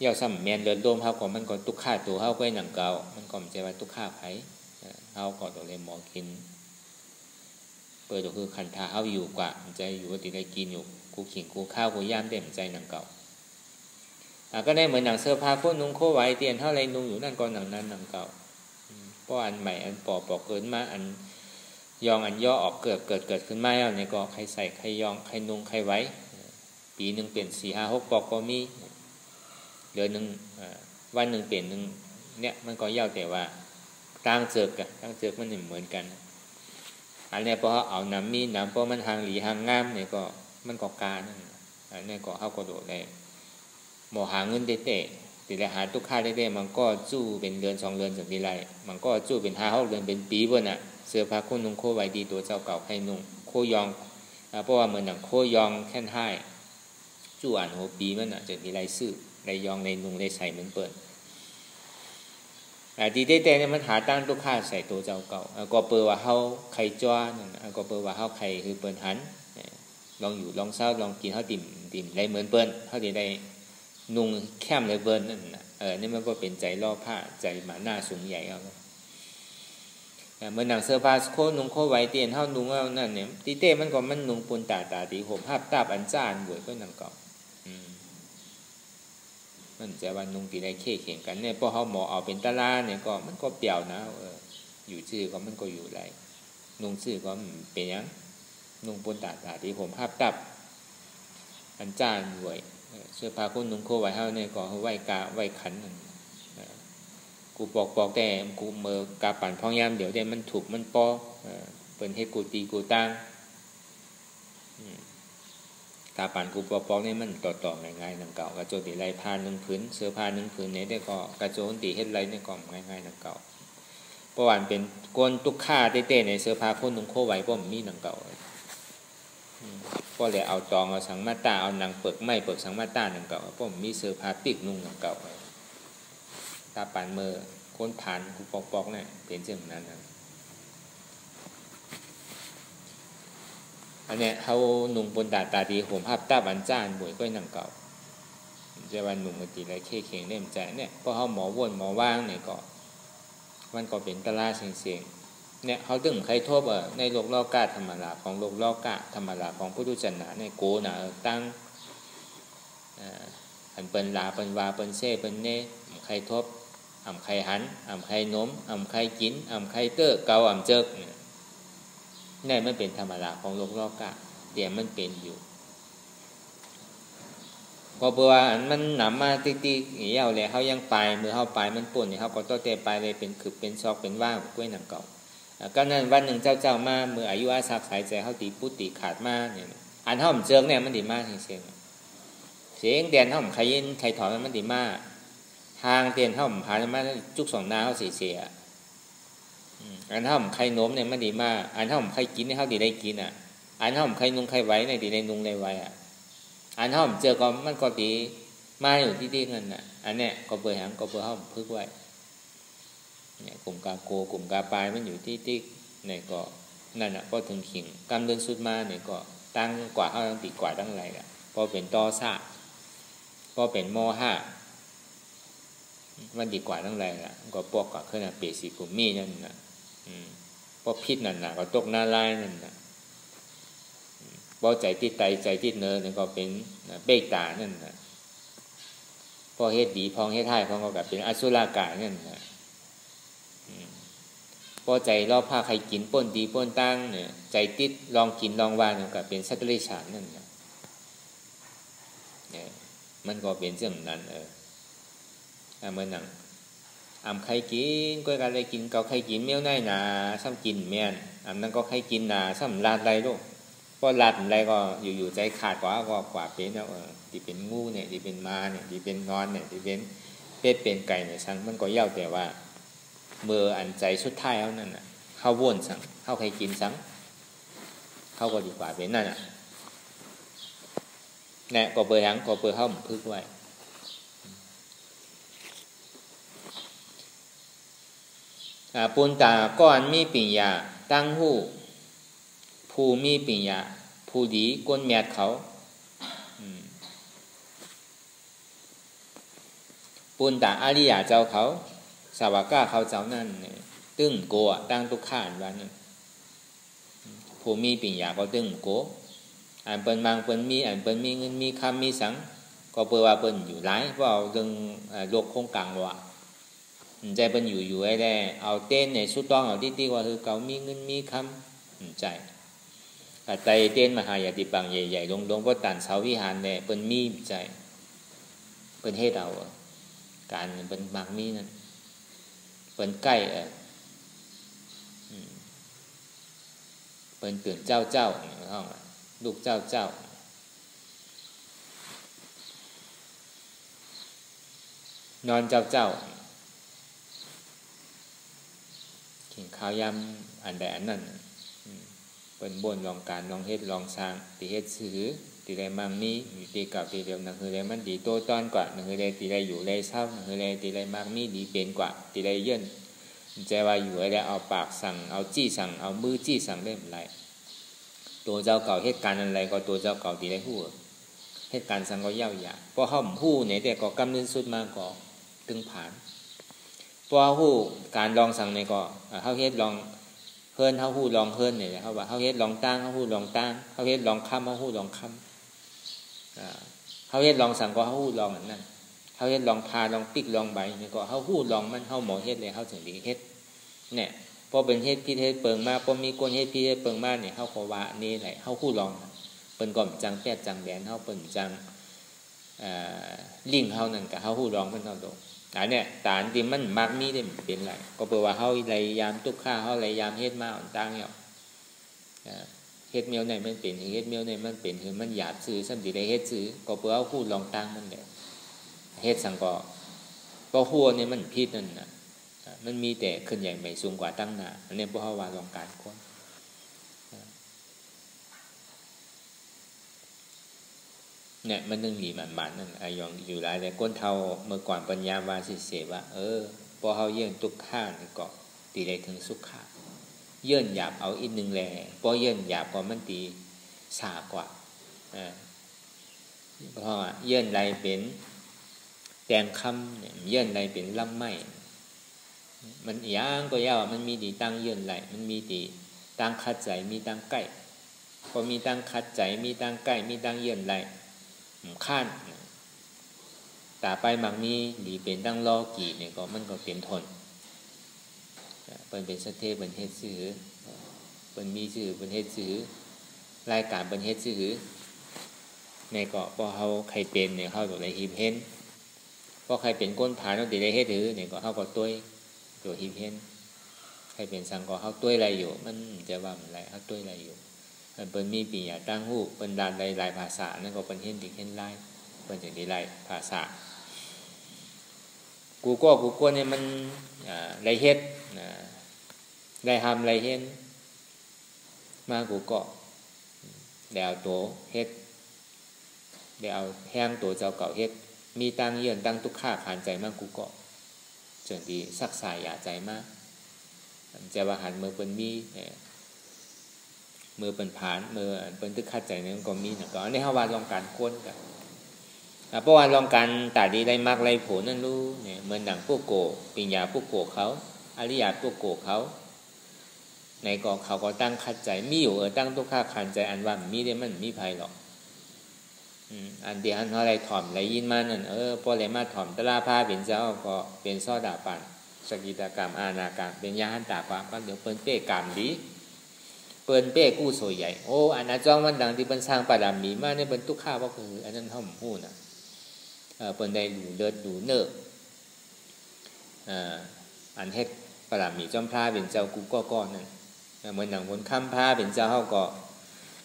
เย่าซ้ำแมนเดินร่มเขาก็มันก็ตุกข้าตัวเขาก็หนังเก่ามันก็มันจะว่าตุกข้าไผ่เขาก็โดดเลยหมอกินเปิดก็คือขันธาเขาอยู่กว่ามันจะอยู่ว่าติได้กินอยู่กูขิงกูข้าวกูย่ามเต็มใจหนังเก่าก็ได้เหมือนหนังเสื้อผ้าพวกนุ่งโคไว้เตียนเท่าไรนุ่งอยู่นั่นก็หนังนั้นหนังเก่าเพราะอันใหม่อันปอกเกินมาอันยองอันย่อออกเกิดขึ้นมาแล้วเนี่ยก็ใครใส่ใครยองใครนุ่งใครไว้ปีหนึ่งเปลี่ยน4-5-6 ปอกก็มีเดือนหนึ่งวันหนึ่งเปลี่ยนหนึ่งเนี่ยมันก็ยาวแต่ว่าตั้งเจิกมันเหมือนกันอันนี้พอเอาน้ำมีน้ำเพราะมันหางหลีหางงามเนี่ยก็มันก็การนั่นอันนี้ก็เขาก็โดดเลยหมอหาเงินเตะติดหาตุกค่าได้มันก็จู้เป็นเดือน2 เดือนจากนี้ไรมันก็จู้เป็น5-6 เดือนเป็นปีเบิ่นเสื้อผ้าคนนุ่งโคไว้ดีตัวเจ้าเก่าใครนุ่งโคยองเพราะว่าเหมือนหนังโคยองแค่นให้จู้อ่านหัวปีมันจากนี้ไรซื้อไรยองไรนุ่งไรใส่เหมือนเปิดดีเต้เนี่ยมันหาตั้งตุกค่าใส่ตัวเจ้าเก่าก็เปิดว่าเฮาใครจ้านั่นก็เปิดว่าเฮาใครคือเปิดหันลองอยู่ลองเศร้าลองกินเฮาติ่มไรเหมือนเปิ้นเฮาได้นุ่งแคมเลยเบิร์นนั่นนี่มันก็เป็นใจล่อผ้าใจหมาหน้าสูงใหญ่เอาเมื่อหนังเสื้อผ้าโคนุ่งโคไว้เตียนเท่านุ่งเอานั่นเนี่ยตีเต้มันก็มันนุ่งปูนตาตีห่มภาพตาอันจ้านบวยก็หนังเก่ามันจะวันนุ่งตีได้เข่เข่งกันเนี่ยพอเขาหมอเอาเป็นตะลาเนี่ยก็มันก็เปี่ยวนะอยู่ชื่อก็มันก็อยู่ไรนุ่งชื่อก็เป็นยังนุ่งปูนตาตีห่มภาพตาอันจ้านบวยเสื้อผ้าคนนุ่งโคไว้เฮาเนี่ยก็ไหว้กาไหว้ขันกูบอกแต่กูเมื่อกาปั่นพองยามเดี๋ยวเดี๋ยวมันถูกมันปอเปิดให้กูตีกูตั้งกาปั่นกูปอกเนี่ยมันต่อง่ายๆหนังเก่ากระโจนตีไรผ้า1 ผืนเสื้อผ้า1 ผืนเนี่ยได้ก็กระโจนตีเฮ็ดไรเนี่ยก็ง่ายๆหนังเก่า ราะว่าเป็นก้นตุกข่าเต้ๆในเสื้อผ้าคนนุ่งโคไว้บ่มีหนังเก่าก็เลยเอาตองเอาสังมาตาเอาหนังเปิกไม้เปิกสังมาตาหนังเก่าบ่มีเสื้อผ้าปีกนุ่งหนังเก่าตาปานมือคนผ่านกูปอกๆเนี่ยเป็นเช่นนั้นนะอันเนี้ยเขานุ่งบนตาดีห่มผ้าตาบันจ้านบวยก็หนังเก่าจะวันนุ่งกันตีไรเข่เข่งเล่มใจเนี่ยเพราะเขาหมอวนหมอว่างเนี่ยก็มันก็เป็นตลาดเสียงเนี่ยเขาถึงใครทบในโลกโลกาธรรมดาของโลกโลกาธรรมดาของพุทธศาสนาในโกนะตั้งอันเป็นลาเป็นวาเป็นเซ่เป็นเน่ใครทบอ่ำใครหันอ่ำใครน้มอ่ำใครกินอ่ำใครเตอเกาอ่ำเจิกเนี่ยมันเป็นธรรมดาของโลกโลกาเดี๋ยวมันเป็นอยู่ก็เพราะว่ามันหนำมาติ๊กๆเหี่ยวเลยเขายังไปมือเขาไปมันป่นเนี่ยเขาก็ต้องเตะไปเลยเป็นขืบเป็นซอกเป็นว่างกล้วยหนังเก่าก็นั่นวันหนึ่งเจ้ามาเมื่ออายุอาศักสายใจเขาตีปุติขาดมากเนี่ยอันเขาผมเจิกเนี่ยมันดีมากเสียงเดียนเขาผมใครยินใครถอนมันดีมากทางเตียนเขาผมพามาจุกสองนาเขาเสียอันเขาผมใครโน้มเนี่ยมันดีมากอันเขาผมใครกินเนี่ยเขาดีได้กินอันเขาผมใครนุ่งใครไว้เนี่ยดีได้นุ่งได้ไว้อันเขาผมเจอก็มันก็ดีมาอยู่ที่เงินอันเนี้ยก็เปิดหางก็เปิดเขาผมพึกไว้เนี่ยกลุ่มกาโกกลุ่มกาปลายมันอยู่ที่เนี่ยก็นั่นก็ถึงขิงกำเดินสุดมาเนี่ยก็ตั้งกว่าเขาตั้งติดกว่าตั้งไรก็เป็นตอซ่าก็เป็นโมหะมันดีกว่าตั้งไรก็ปอกกับขนาดเปรียสีกุมมี่นั่นพอพิษนั่นก็ตกหน้าไล่นั่นพอใจที่ไตใจที่เนื้อเนี่ยก็เป็นเบกตานั่นพอเฮ็ดดีพองเฮ็ดให้พองก็เป็นอสุรากายนั่นพอใจรอบผ้าใครกินป้นดีป้นตั้งเนี่ยใจติดลองกินลองวานก็เป็นสัตว์เลี้ยงฉานนั่นเนี่ยมันก็เป็นเรื่องนั้นเมื่อนั่งใครกินก็อะไรกินเกาใครกินเมี่ยวได้หนาซ้ำกินเมี่ยนนั่นก็ใครกินหนาซ้ำลาดไรลูกพอลาดอะไรก็อยู่ใจขาดกว่าเป็นแล้วที่เป็นงูเนี่ยที่เป็นมาเนี่ยที่เป็นนอนเนี่ยที่เป็นเป็ดเป็นไก่เนี่ยสั่งมันก็เย่าแต่ว่าเมื่ออันใจสุดท้ายเขานั่นเขาว่นสั่งเขาใครกินสั่งเขาก็ดีกว่าเป็นนั่นเนี่ยก็เปิดหางก็เปิดเข้าหมุนพึกไว้ปุณตาก้อนมีปิญญาตั้งหูผู้มีปิญญาผู้ดีก้นเมียดเขาปุณตาอริยาเจ้าเขาสาวก้าเขาเจ้านั่นตึ้งโกตั้งทุกข้านวันนั้นผู้มีปิญญาก็ตึ้งโกอันเป็นบางเป็นมีอันเป็นมีเงินมีคำมีสังก็เปิดว่าเป็นอยู่หลายเพราะเอาเรื่องโลกคงกลางว่าใจเป็นอยู่ไอ้ได้เอาเต้นในสุดต้องเอาที่ว่าคือเขามีเงินมีคำใจใจเต้นมหายาติปังใหญ่ๆลงก็ตันเสาวิหารเนี่ยเป็นมีใจเป็นเฮ็ดเอาการเป็นบางมีนั่นเป็นใกล้เป็นตื่นเจ้าห้องลูกเจ้านอนเจ้ากินข้าวยำอันใดอันนั้นเป็นบ่นลองการลองเฮ็ดลองสร้างตีเฮ็ดซื้อตีได้มั่งมีตีเก่าตีเดิมนั่นคือได้มันดีโตต้อนกว่านั่นคือได้ตีได้อยู่ได้เศร้านั่นคือได้ตีได้มั่งมีดีเป็นกว่าตีได้เยื่นใจว่าอยู่ได้เอาปากสั่งเอาจี้สั่งเอามือจี้สั่งได้อะไรตัวเจ้าเก่าเหตุการณ์อะไรก็ตัวเจ้าเก่าตีได้หู้เหตุการณ์สั่งก็เย่าหยาเพราะเขาหู้เนี่ยแต่ก็กำเนิดสุดมาก็ตึงผ่านเพราะหู้การลองสั่งเนี่ยก็เขาเฮ็ดลองเฮิรนเขาหู้ลองเฮิรนเนี่ยเขาว่าเขาเฮ็ดลองตั้งเขาหู้ลองตั้งเขาเฮ็ดลองค้ำเขาหู้ลองค้ำเขาเฮ็ดลองสั่งก็เขาหู้ลองอันนั้นเขาเฮ็ดลองพาลองปิกลองใบเนี่ยก็เขาหู้ลองมันเขาหมอเฮ็ดเลยเขาถึงดีเฮ็ดเนี่ยพอเป็นเฮ็ดพิเทศเปิงมาพอมีก้นเฮ็ดพิเทศเปิงมาเนี่ยเขาขอว่านี่แหละเขาคู่ลองเป็นก่อมจังแปดจังแดนเขาเป็นจังลิงเขานั่นกับเขาคู่ลองมันเอาตรงอันเนี่ยตานที่มันมักมีได้เป็นไรก็แปลว่าเขาไรยามตุกข้าเขาไรยามเฮ็ดมาอ่อนตั้งเนี่ยเฮ็ดเมียวในมันเป็นเฮ็ดเมียวในมันเป็นคือมันหยาบซื้อสัมผัสได้เฮ็ดซื้อก็แปลว่าคู่ลองตั้งมันแหละเฮ็ดสังก็หัวเนี่ยมันพิษนั่นนะ มันมีแต่ขึ้นใหญ่ใหม่สูงกว่าตั้งหน้าอันนี้พวกเขาว่าลองการค้นเนี่ยมันนึงหลีมันนั่นยองอยู่หลายแต่ก้นเทาเมื่อก่อนปัญญาวาสิเสว่าพอเขาเยื่อนทุกข้างก็ตีได้ถึงสุขขาเยื่อนหยาบเอาอีกหนึ่งแหล่พอเยื่อนหยาบก็มันตีสากว่าเพราะว่าเยื่อนใดเป็นแตงคำเนี่ยเยื่อนใดเป็นลำไม้มันย่างก็ยาวมันมีตีตั้งเยื่อนไหลมันมีตีตั้งคัดใจมีตั้งใกล้พอมีตั้งคัดใจมีตั้งใกล้มีตั้งเยื่อนไหลข้านตาไปบางนี้หลีเป็นตั้งล้อกี่เนี่ยก็มันก็เป็นทนเป็นสเทพเป็นเฮ็ดซื้อเป็นมีชื่อเป็นเฮ็ดซื้อรายการเป็นเฮ็ดซื้อในเกาะพอเขาใครเป็นเนี่ยเขาตัวไรฮิมเห็นพอใครเป็นก้นผาต้องตีได้เฮ็ดถือเนี่ยก็เขาก็ตัวฮิมเห็นใครเป็นสังก็เขาตัวอะไรอยู่มันจะว่าอะไรเขาตัวอะไรอยู่เป็นมีปีอย่าตั้งหูเป็นดานหลายภาษานั่นก็เป็นเห็นดิเห็นไล่เป็นอย่างนี้ไล่ภาษากูก็เนี่ยมันไรเฮ็ดไรทำไรเฮ็ดมากูก็เดี๋ยวตัวเฮ็ดเดี๋ยวแห้งตัวเจ้าเก่าเฮ็ดมีตั้งเยื่อนตั้งทุกข้าขานใจมากกูก็จนดีสักสายอย่าใจมากจะว่าหันมือเป็นมีมือเป็นผานมือเป็นตึกขัดใจนั่นก็มีนะก็อันนี้เขาว่าลองการค้นกันเพราะว่าลองการตาดีได้มากไรผลนั่นรู้เนี่ยเหมือนดังพวกโกปิญญาพวกโกเขาอริยาพวกโกเขาในก็เขาก็ตั้งขัดใจมีอยู่ตั้งทุกข้าขันใจอันว่ามีได้มันมีภัยหรอกอันเดียวอันเขาอะไรถ่อมอะไรยินมานั่นพออะไรมาถ่อมตลาผ้าเป็นเจ้าก็เป็นซ้อดาปันสกิตากรรมอาณากรรมเป็นยาหันตาความก็เดี๋ยวเปิ้นเป้กรรมดีเปิ้นเป้กู้โซใหญ่อันนั้นจ้องมันดังที่เปิ้นสร้างปาดามีมาในเปิ้นทุกข้าก็คืออันนั้นเฮาฮู้น่ะเปิ้นได้ดูเลิศดูเนออันเฮ็ดปาดามีจอมพระเป็นเจ้ากูก็นั่นเหมือนหนังบนค้ำพระเป็นเจ้าเฮาก็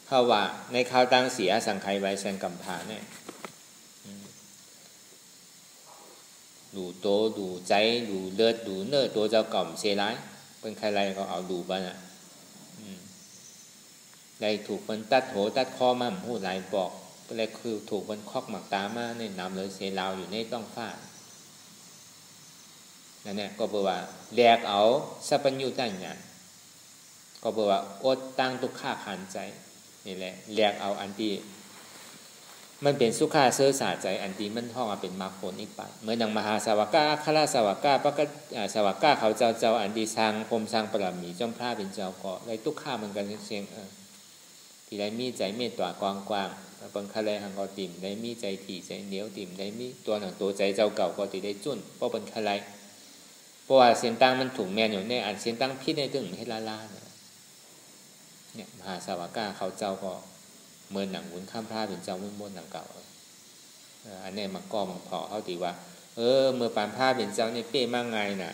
เขาว่าในข่าวตั้งเสียสังไขไว้แสงกำพาเนี่ยดูโตดูใจดูเลิศดูเนอตัวเจ้าก่อมเสียร้ายเป็นใครไรก็เอาดูบ้างอ่ะได้ถูกมันตัดโหตัดคอมาหูหลายบอกอะไรคือถูกมันคอกหมักตามาในน้ำเลยเสียลาวอยู่ในต้องฟาดนั่นเนี่ยก็แปลว่าแลกเอาสัพพัญญูตั้งอย่างก็แปลว่าอดตั้งทุกข้าขันใจนี่แหละแลกเอาอันที่มันเป็นสุขาเสื้อสาใจอันที่มันท่องมาเป็นมรรคผลอีกไปเมื่อดังมหาสาวกาคราสาวกาปกสาวกาเขาเจ้าอันที่สร้างพรมสร้างปรมีจอมพระเป็นเจ้าก็ได้ทุกข้ามันกันเสียงที่ได้มีใจเมตตากว้างๆบางครั้งหังก็ติ่มได้มีใจถี่ใจเหนียวติ่มได้มีตัวหนังตัวใจเจ้าเก่าก็ติได้จุ่นเพราะบางครั้งเพราะว่าเสียงตั้งมันถูกแม่นอยู่ในอันเสียงตั้งพิษในตึงให้ล่าเนี่ยมหาสาวกาเขาเจ้าก็เมื่อหนังวุ้นข้ามพระเป็นเจ้ามุ่นม้วนหนังเก่าอันนี้มาก่อมาพอเขาตีว่าเมื่อปานพระเป็นเจ้านี่เป้มากไงน่ะ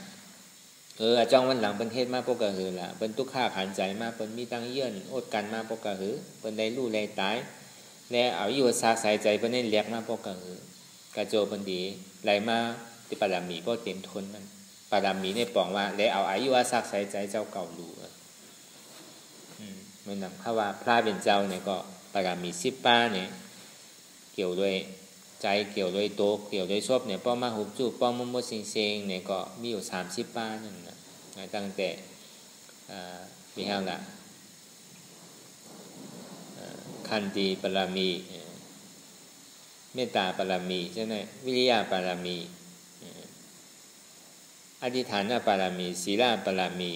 จ้องวันหลังเป็นเทศมาปกติล่ะเป็นทุกข้าขันใจมาเป็นมีตั้งเยื่อนอดกันมาปกติเป็นได้รู้ได้ตายและเอาอยู่ซาใส่ใจเป็นได้เลี้ยงมาปกติกระโจเป็นดีไหลมาที่ปารามีก็เต็มทนมันปารามีในปองว่าและเอาอายุอาศักใส่ใจเจ้าเก่าดูมันนำเข้าว่าพระเป็นเจ้าเนี่ยก็ปารามี10ป้าเนี่ยเกี่ยวด้วยใจเกี่ยวด้วยโตเกี่ยวด้วยชอบเนี่ยป้อมาหุบจูบป้อมมดเซ็งเนี่ยก็มีอยู่30ป้านั่นนะตั้งแต่ปีห้าละคันติปรามีเมตตาปรามีใช่ไหมวิริยะปรามีอธิษฐานปรามีศีลปรามี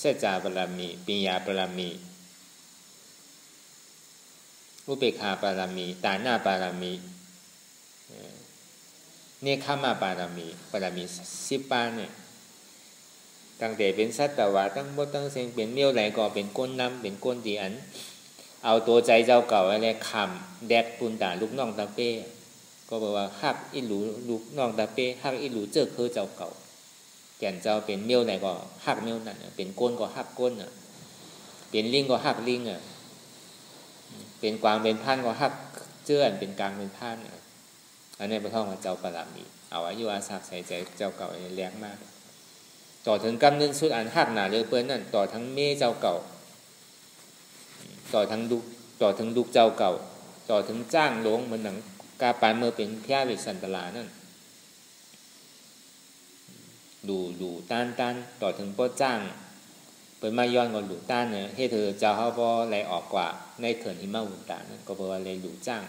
สัจจะปรามีปัญญาปรามีอุเบกขาปารามีตานาปารามีเนคขมาปารามี10ป้าเนี่ยตั้งแต่เป็นสัตตวะตั้งบดตั้งเสียงเป็นเมี่ยวไหลก็เป็นก้นน้ำเป็นก้นดีอันเอาตัวใจเจ้าเก่าอะไรคำแดกปุนตาลูกน้องตาเป้ก็บอกว่าฮักอิหลูลูกน้องตาเป้ฮักอิหลูเจอคือเจ้าเก่าแก่นเจ้าเป็นเมี่ยวไหนก็ฮักเมี่ยวนั่นเป็นก้นก็ฮักก้นเป็นลิงก็ฮักลิงเป็นกวางเป็นพันก็ฮักเจื้อนเป็นกลางเป็นพันอันนี้เป็นข้อของเจ้าปารามี เอาอายุอาศักใส่ใจเจ้าเก่าแรงมากต่อถึงกำเนิดสุดอันหักหนาเลยเปิ้นนั่นต่อทั้งเมเจ้าเก่าต่อทั้งดุกเจ้าเก่าต่อถึงจ้างหลงเหมือนหนังกาปานเมื่อเป็นพระวิสันตลานั่นดูต้านต่อถึงป้อจ้างเปิดมาย้อนก่อนหลูต้านเนี่ยให้เธอเจ้าเขาพอไหลออกกว่าในเถินหิมะอุตานั่นก็เพราะว่าเลยหลูจ้าง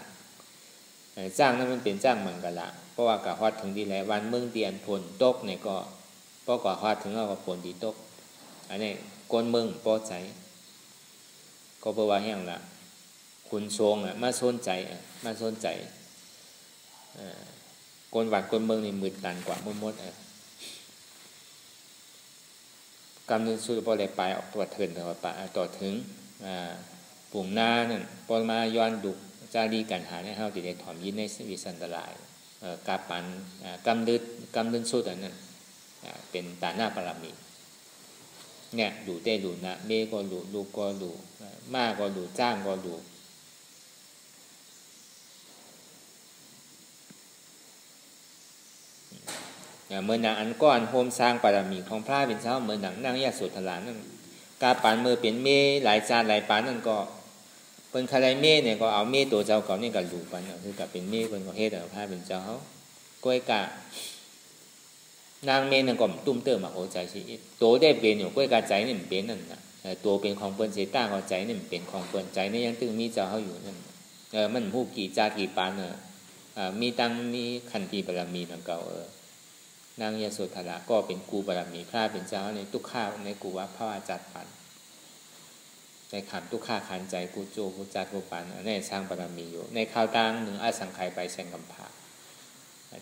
นั้นมันเป็นจ้างมังกรละเพราะว่ากะฮอดถึงดีแล้ววันเมืองเตียนฝนตกเนี่ยก็เพราะกะฮอดถึงเอาฝนดีตกอันนี้ก้นเมืองป้อใจก็เพราะว่าแห้งละคุณทรงมาสนใจก้นหวัดก้นเมืองนี่มืดตันกว่าหมดกำลังสู้พอได้ไปออกตัวเถินต่อถึงปุ่งหน้านั่นพอมาย้อนดุจารีกันหาในเฮาที่ได้ถอมยินในวิสันตรายกาปันกำดึงสู้แต่นั้นเป็นตาหน้าปรมีเนี่ยดูเต้ดูนะเมก็ดูลูกก็ดูมาก็ดูจ้างก็ดูเมื่อหนังอันก้อนโฮมสร้างปารมีของพระเป็นเจ้าเมื่อหนังนั่งยาสุทธานั่นกาปานเมื่อเป็นเมหลายจานหลายปานนั่นก็เป็นใครเมเนี่ยก็เอาเมตัวเจ้าเก่านี่กับดูปันคือกับเป็นเมเป็นก็เฮ็ดพระเป็นเจ้าก้อยกะนางเมนั่นก็ตุ้มเติมมาโหใจสิตัวได้เป็นอยู่ก้อยกะใจนี่มันเป็นนั่นนะตัวเป็นของเปิ้นเสต้าก็ใจนี่มันเป็นของเปิ้นใจนี่ยังตึงมีเจ้าเขาอยู่นั่นมันผู้กี่จากี่ปานมีตังมีขันธีบารมีนั่นเก่านางยโสธราก็เป็นกูบารมีพระเป็นเจ้าในทุกข้าในกูว่าพระวาจัดปันในขันทุกข้าขันใจกูโจกูจัดกูปันในสร้างบารมีอยู่ในข่าวต่างหนึ่งอาสังไขไปแสงกำพา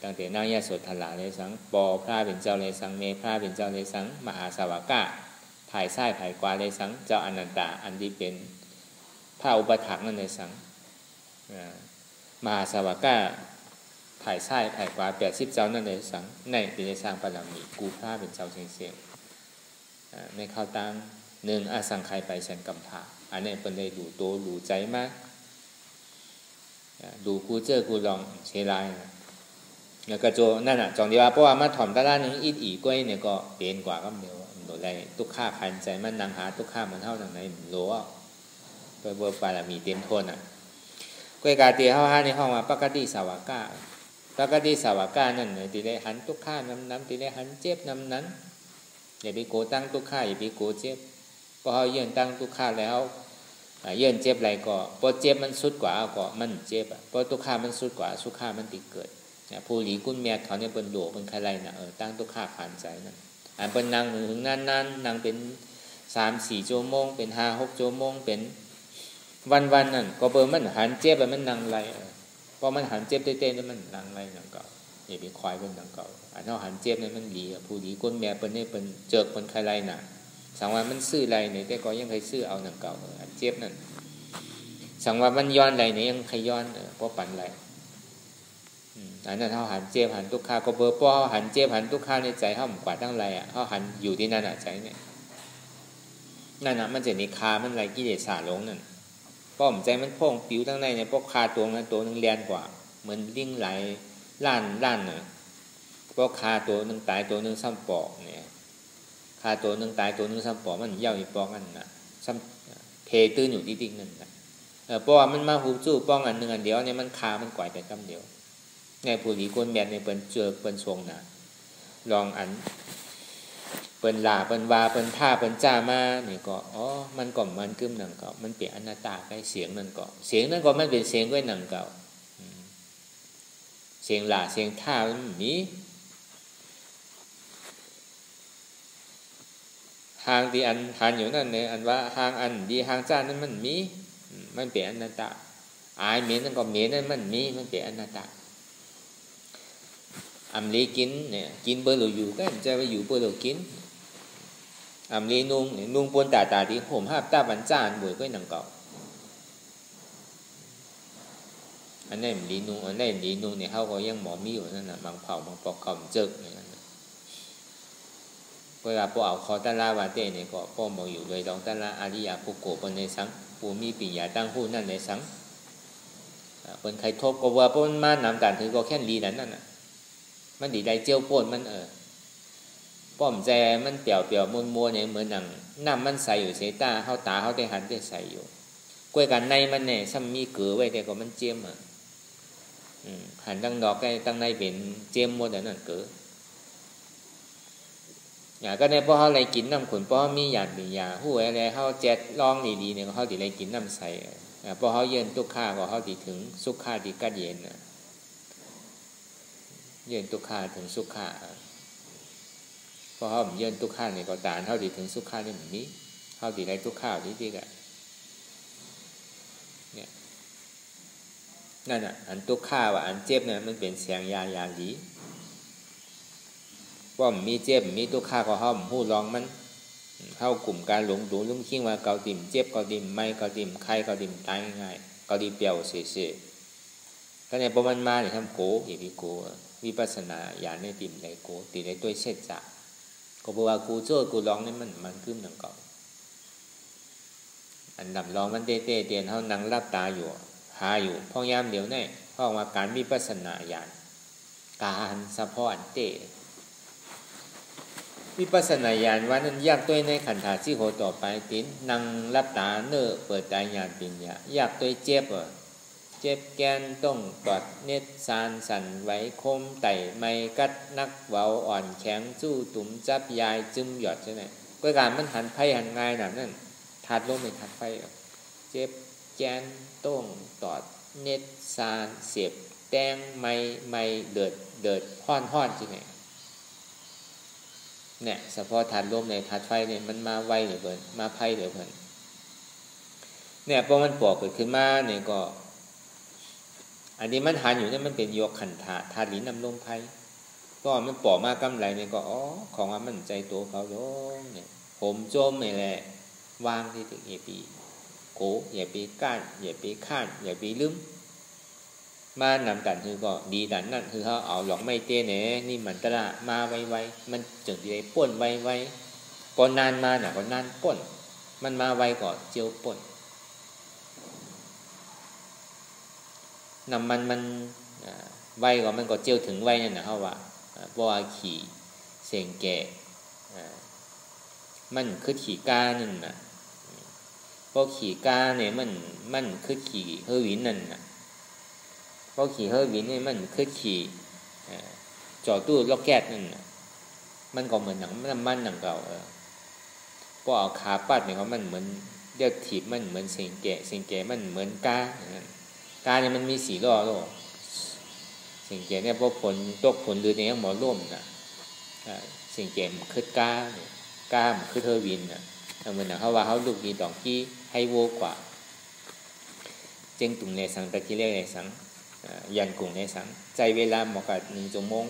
ตั้งแต่นางยโสธราเลยสังปอพระเป็นเจ้าเลยสังเมพระเป็นเจ้าเลยสังมหาสาวกะภายซ้ายภายขวาเลยสังเจ้าอนันตาอันที่เป็นพระอุปถัมภ์นั่นเลยสังมหาสาวกะถ่ายไส้ถ่ายกว่า80เจ้านั่นเลยสังในเป็นสร้างปรมีกูพระเป็นเจ้าเสียงในข้าวตังหนึ่งอาสังไขไปแสนกำพาอันนี้เป็นได้ดูโตดูใจมากดูกูเจอกูลองเชลายแล้วก็โจนั่นอ่ะจองดีว่าเพราะว่ามาถ่อมตะล่านึงอีอีก้อยเนี่ยก็เป็นกว่าก็เดียวโดนอะไรทุกข้าขันใจมันนางหาทุกข้ามันเท่าทางไหนโลอ่ะเปิดเบอร์ปารมีเต็มทนอ่ะก้อยกาเตียเข้าห้าในห้องมาปกติสาวก้าปกติสาวกานั่นตีได้หันทุกข้าน้ำตีได้หันเจ็บน้ำนั้นอย่าไปโกตั้งทุกข้าอย่าไปโกเจ็บพอเขาเยื่นตั้งทุกข้าแล้วเยื่นเจ็บอะไรก็พอเจ็บมันสุดกว่าก็มันเจ็บพอทุกข้ามันสุดกว่าสุข้ามันติเกิดผู้หลีกุนเมียเขาเนี่ยเป็นโดเป็นใครไรนะตั้งทุกข้าผ่านใจนั่นอันเป็นนางถึงนั้นนางเป็น3-4 ชั่วโมงเป็น5-6 ชั่วโมงเป็นวันนั่นก็เปิดมันหันเจ็บมันนางไรพอมันหันเจ็บเต้นแล้วมันนังไรนังเก่าอย่าไปควายเป็นนังเก่าอันนั้นหันเจ็บเนี่ยมันดีผู้ดีก้นแม่เป็นเนี่ยเป็นเจอคนใครไรน่ะสังว่ามันซื้อไรเนี่ยแต่ก็ยังใครซื้อเอานังเก่าอันเจ็บนั่นสังว่ามันย้อนไรเนี่ยยังใครย้อนเพราะปั่นไรอันนั้นเขาหันเจ็บหันทุกข้าก็เบอร์ป้อหันเจ็บหันทุกข้าในใจเขาหมกว่าตั้งไรเขาหันอยู่ที่นั่นใจเนี่ยนั่นมันจะนิคามันไรกิเลสสาลงนั่นป้อมใจมันพ่องผิวทั้งในเนี่ยพวกคาตัวนั้นตัวนึงแรงกว่าเหมือนลิงไหลล้านเนี่ยพวกคาตัวนึงตายตัวนึงซ้ำปอกเนี่ยคาตัวนึงตายตัวนึงซ้ำปอกมันเย่าอีปอกนั่นน่ะซ้ำเพตื้นอยู่ที่ดิ้งนั่นน่ะเพราะว่ามันมาหูจู้ป้องอันหนึ่งอันเดียวเนี่ยมันคามันก่อยไปคำเดียวในผู้หลีก้นแบนในเปิ้นเจอเปิ้นทรงน่ะลองอันเปิ้นลาเปิ้นวาเปิ้นท่าเปิ้นจ้ามาเนี่ยก็มันก็มันกึมหนังเก่ามันเปลี่ยนอนัตตาใกล้เสียงนั่นก็เสียงนั่นก็มันเป็นเสียงด้วยหนังเก่าเสียงลาเสียงท่ามันมีหางที่อันหันอยู่นั่นเนี่ยอันว่าหางอันดีหางจ้านั้นมันมีมันเปลี่ยนอนัตตาอายเหม็นนั่นก็เหม็นนั่นมันมีมันเปลี่ยนอนัตตาอัมลีกินเนี่ยกินเบอร์หลูอยู่ก็จะไปอยู่เบอร์หลูกินอัมลีนุ่งปนตาที่ห่มห้าตาบันจานบุ๋ยก็หนังเก่าอันนี้ลีนุ่งอันนี้ลีนุ่งเนี่ยเขาก็ยังหมอมีอยู่นั่นน่ะบางเผาบางปอกคำเจิกเนี่ยเวลาพอเอาคอตาลาวาเต้เนี่ยก็พ่อมองอยู่โดยดองตาลาอาริยาภูโกปนในสังปูมีปิญญาตั้งหู้นั่นในสังเป็นใครทบก็ว่าปนมานำการถือก็แค่ลีนั่นน่ะ มันดีได้เจียวป่นมันป้อมใจมันเปี่ยวเปี่ยวมัวเนี่ยเหมือนหนังน้ำมันใสอยู่เสตาเขาตาเขาได้หันได้ใสอยู่กล้วยกันในมันเนี่ยซ้ำมีเกลือไว้แต่ก็มันเจียมหันตั้งดอกไอ้ตั้งในเป็นเจียมมัวแต่นั่นเกลืออย่างก็เนี่ยพอเขาอะไรกินน้ำขุนพอเขามีหยาดมียาหู้อะไรเขาแจ็ดลองดีๆเนี่ยเขาดีอะไรกินน้ำใสพอเขาเย็นทุกข้าก็เขาดีถึงสุขข้าดีกัดเย็นเย็นทุกข้าถึงสุขข้าพอเขาเย็นทุกข้าเนี่ยก็ตานเขาดีถึงสุขข้าเนี่ยเหมือนนี้เขาดีอะไรทุกข้าดีๆกันเนี่ยนั่นอันทุกข้าว่าอันเจ็บเนี่ยมันเป็นเสียงยาดีว่ามีเจ็บมีทุกข้าก็เขาหู้ลองมันเข้ากลุ่มการหลงดูลุ่มคิงว่าเกาติ่มเจ็บเกาติ่มไม่เกาติ่มไข้เกาติ่มตายง่ายเกาติ่มเปรี้ยวเสียก็ในประมาณมาเนี่ยทำโกอย่างที่โกวิปัสสนาอย่างในติ่มในโกตีในตัวเช็ดจ่าก็บอกว่ากูเจอกูร้องนี่มันขึ้นหนังเก่าอันดับร้องมันเตะเตียนเขานั่งรับตาอยู่หาอยู่พอยามเดี๋ยวนี่ห้องว่าการวิปัสสนาอย่างการสะพอนเตะวิปัสสนาญาณว่านั้นยากตัวในขันธาที่โหต่อไปตินนั่งรับตาเนื้อเปิดตาญาณปัญญายากตัวเจ็บเจ็บแกนต้องตอดเน็ตซานสั่นไหวคมไต่ไม่กัดนักเว้าอ่อนแข็งสู้ตุ่มจับยายจึมหยอดใช่ไหมก็การมันหันไพ่หันง่ายหนานั่นทัดลงในทัดไพ่เจ็บแกนต้องตอดเน็ตซานเสียบแตงไม่เดือดห้อนใช่ไหมเนี่ยเฉพาะทัดลมในทัดไฟเนี่ยมันมาไวเหลือเกินมาไพ่เหลือเกินเนี่ยพอมันปอกเกิดขึ้นมาเนี่ยก็อันนี้มันหันอยู่เนี่ยมันเป็นโยกขันธาธาตุลิ้นนำลมไพ่ก็มันปอกมากำไรเนี่ยก็ของว่ามันใจตัวเขาโยงเนี่ยผมโจมนี่แหละวางที่ถึงอย่าปีโกอย่าปีก้านอย่าปีข้านอย่าปีลืมมานำกันคือก็ดีดันนั่นคือเขาเอาหลอกไม่เต้เนี่ยนี่มันตระมาไวมันจึงได้ป่นไวพอนานมาน่ะก็นานป่นมันมาไวก่อนเจียวป่นน้ำมันไวก่อนมันก็เจียวถึงไวนั่นนะเขาว่าเพราะว่าขี่เสียงแก่มันคือขี่กานั่นน่ะเพราะขี่กาเนี่ยมันคือขี่เฮวินนั่นน่ะเพราะขี่เฮอร์วินนี่มันคือขี่จอตู้ล็อกแก๊สนั่นมันก็เหมือนหนังมันหนังเก่าพอเอาขาปัดเนี่ยมันเหมือนเรียกถีบมันเหมือนเสียงแก่มันเหมือนกาเนี่ยมันมีสีล้อโลกเสียงแก่เนี่ยพอผลตกผลหรือเนี่ยหมอร่วมน่ะเสียงแก่มันคือกามันคือเฮอร์วินน่ะเหมือนหนังเขาว่าเขาลูกดีดอกกี้ให้โวกว่าเจงตุ่มในสังตะกี้เรียกในสังยันกลุ่มในสังใจเวลาหมอกกับ1 ชั่วโมง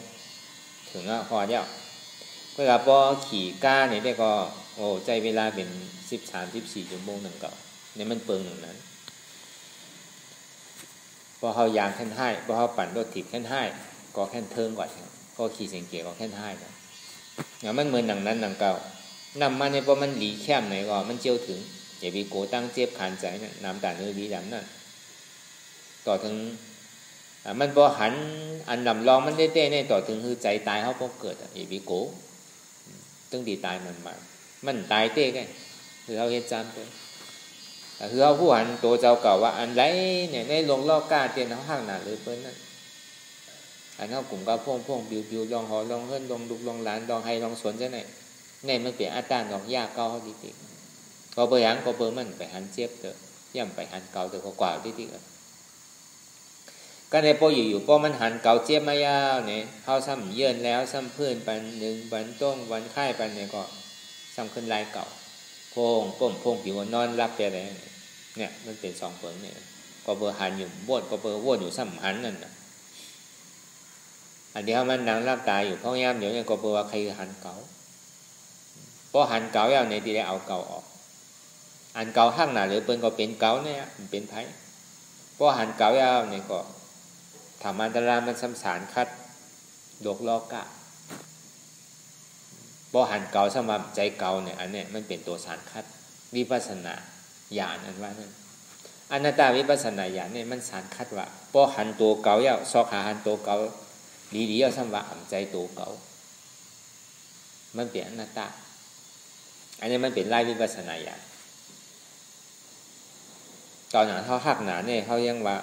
ถึงพอเดียวก็พอขี่ก้าเนี่ยได้ก็ใจเวลาเป็น13-14 ชั่วโมงหนึ่งก็เนี่ยมันเปิงหนึ่งนั้นพอเขายางแค่นให้พอเขาปั่นรถถีบแค่นให้ก็แค่นเทิงกว่าก็ขี่เสียงเกียร์ก็แค่นให้นะอย่างมันเหมือนหนังนั้นหนังเก่านำมาเนี่ยพอมันหลีแคบไหนก็มันเจียวถึงอย่าไปโกตั้งเจ็บขันใจนั่นน้ำตาเนื้อดีดำนั่นต่อถึงมันพอหันอันลำลองมันเต้ๆเนี่ยต่อถึงคือใจตายเขาพอเกิดอย่าไปโกตึงดีตายมันตายเต้กันคือเขาเห็นจำตัวคือเขาผู้หันตัวเจ้าเก่าว่าอันไรเนี่ยในลงลอกกาเตียนเขาห่างหนาเลยเพิ่นนั่นอันเขากลุ่มก็พ่วงบิวลองหอลองเฮิรนลองลุกลองหลานลองให้ลองสวนใช่ไหมเนี่ยมันเปลี่ยนอาการลองยากเก่าเขาดีๆก็เบอร์ยังก็เบอร์มันไปหันเจ็บเถอะย่ำไปหันเก่าเถอะกว่าดีๆก็ในพออยู่พอมันหันเก่าเจ็บมายาวเนี่ยเขาซ้ำเยื่นแล้วซ้ำเพื่อนปันหนึ่งปันต้งวันค่ายปันเนี่ยก็ซ้ำขึ้นลายเก่าโพ่งผิวนอนรับไปอะไรเนี่ยมันเป็น2 เปิงเนี่ยก็เบอร์หันอยู่บดก็เบอร์วนอยู่ซ้ำหันนั่นน่ะอันเดียวมันนั่งรับตาอยู่เพราะยามเดี๋ยวเนี่ยก็เบอร์ว่าใครหันเก่าพอหันเก่าแล้วเนี่ยที่ได้เอาเก่าออกอันเก่าข้างหน้าหรือเปิ้นก็เป็นเก่าเนี่ยมันเป็นไผพอหันเก่าแล้วเนี่ยก็ธรรมอันตรายมันสัมสารคัดดกลอกกะบ่หันเก่าสมาใจเก่าเนี่ยอันเนี้ยมันเป็นตัวสารคัดวิปัสสนาญาณอันว่านั่นอนัตตาวิปัสสนาญาณเนี่ยมันสารคัดว่าบ่หันตัวเก่าแล้วซอกหาหันตัวเก่า ดีๆเอาซ้ำว่าอ่ำใจตัวเก่ามันเป็นอนัตตาอันนี้มันเป็นไล่วิปัสสนาญาณตอนนั้นเขาหักหนาเนี่ยเขายังว่า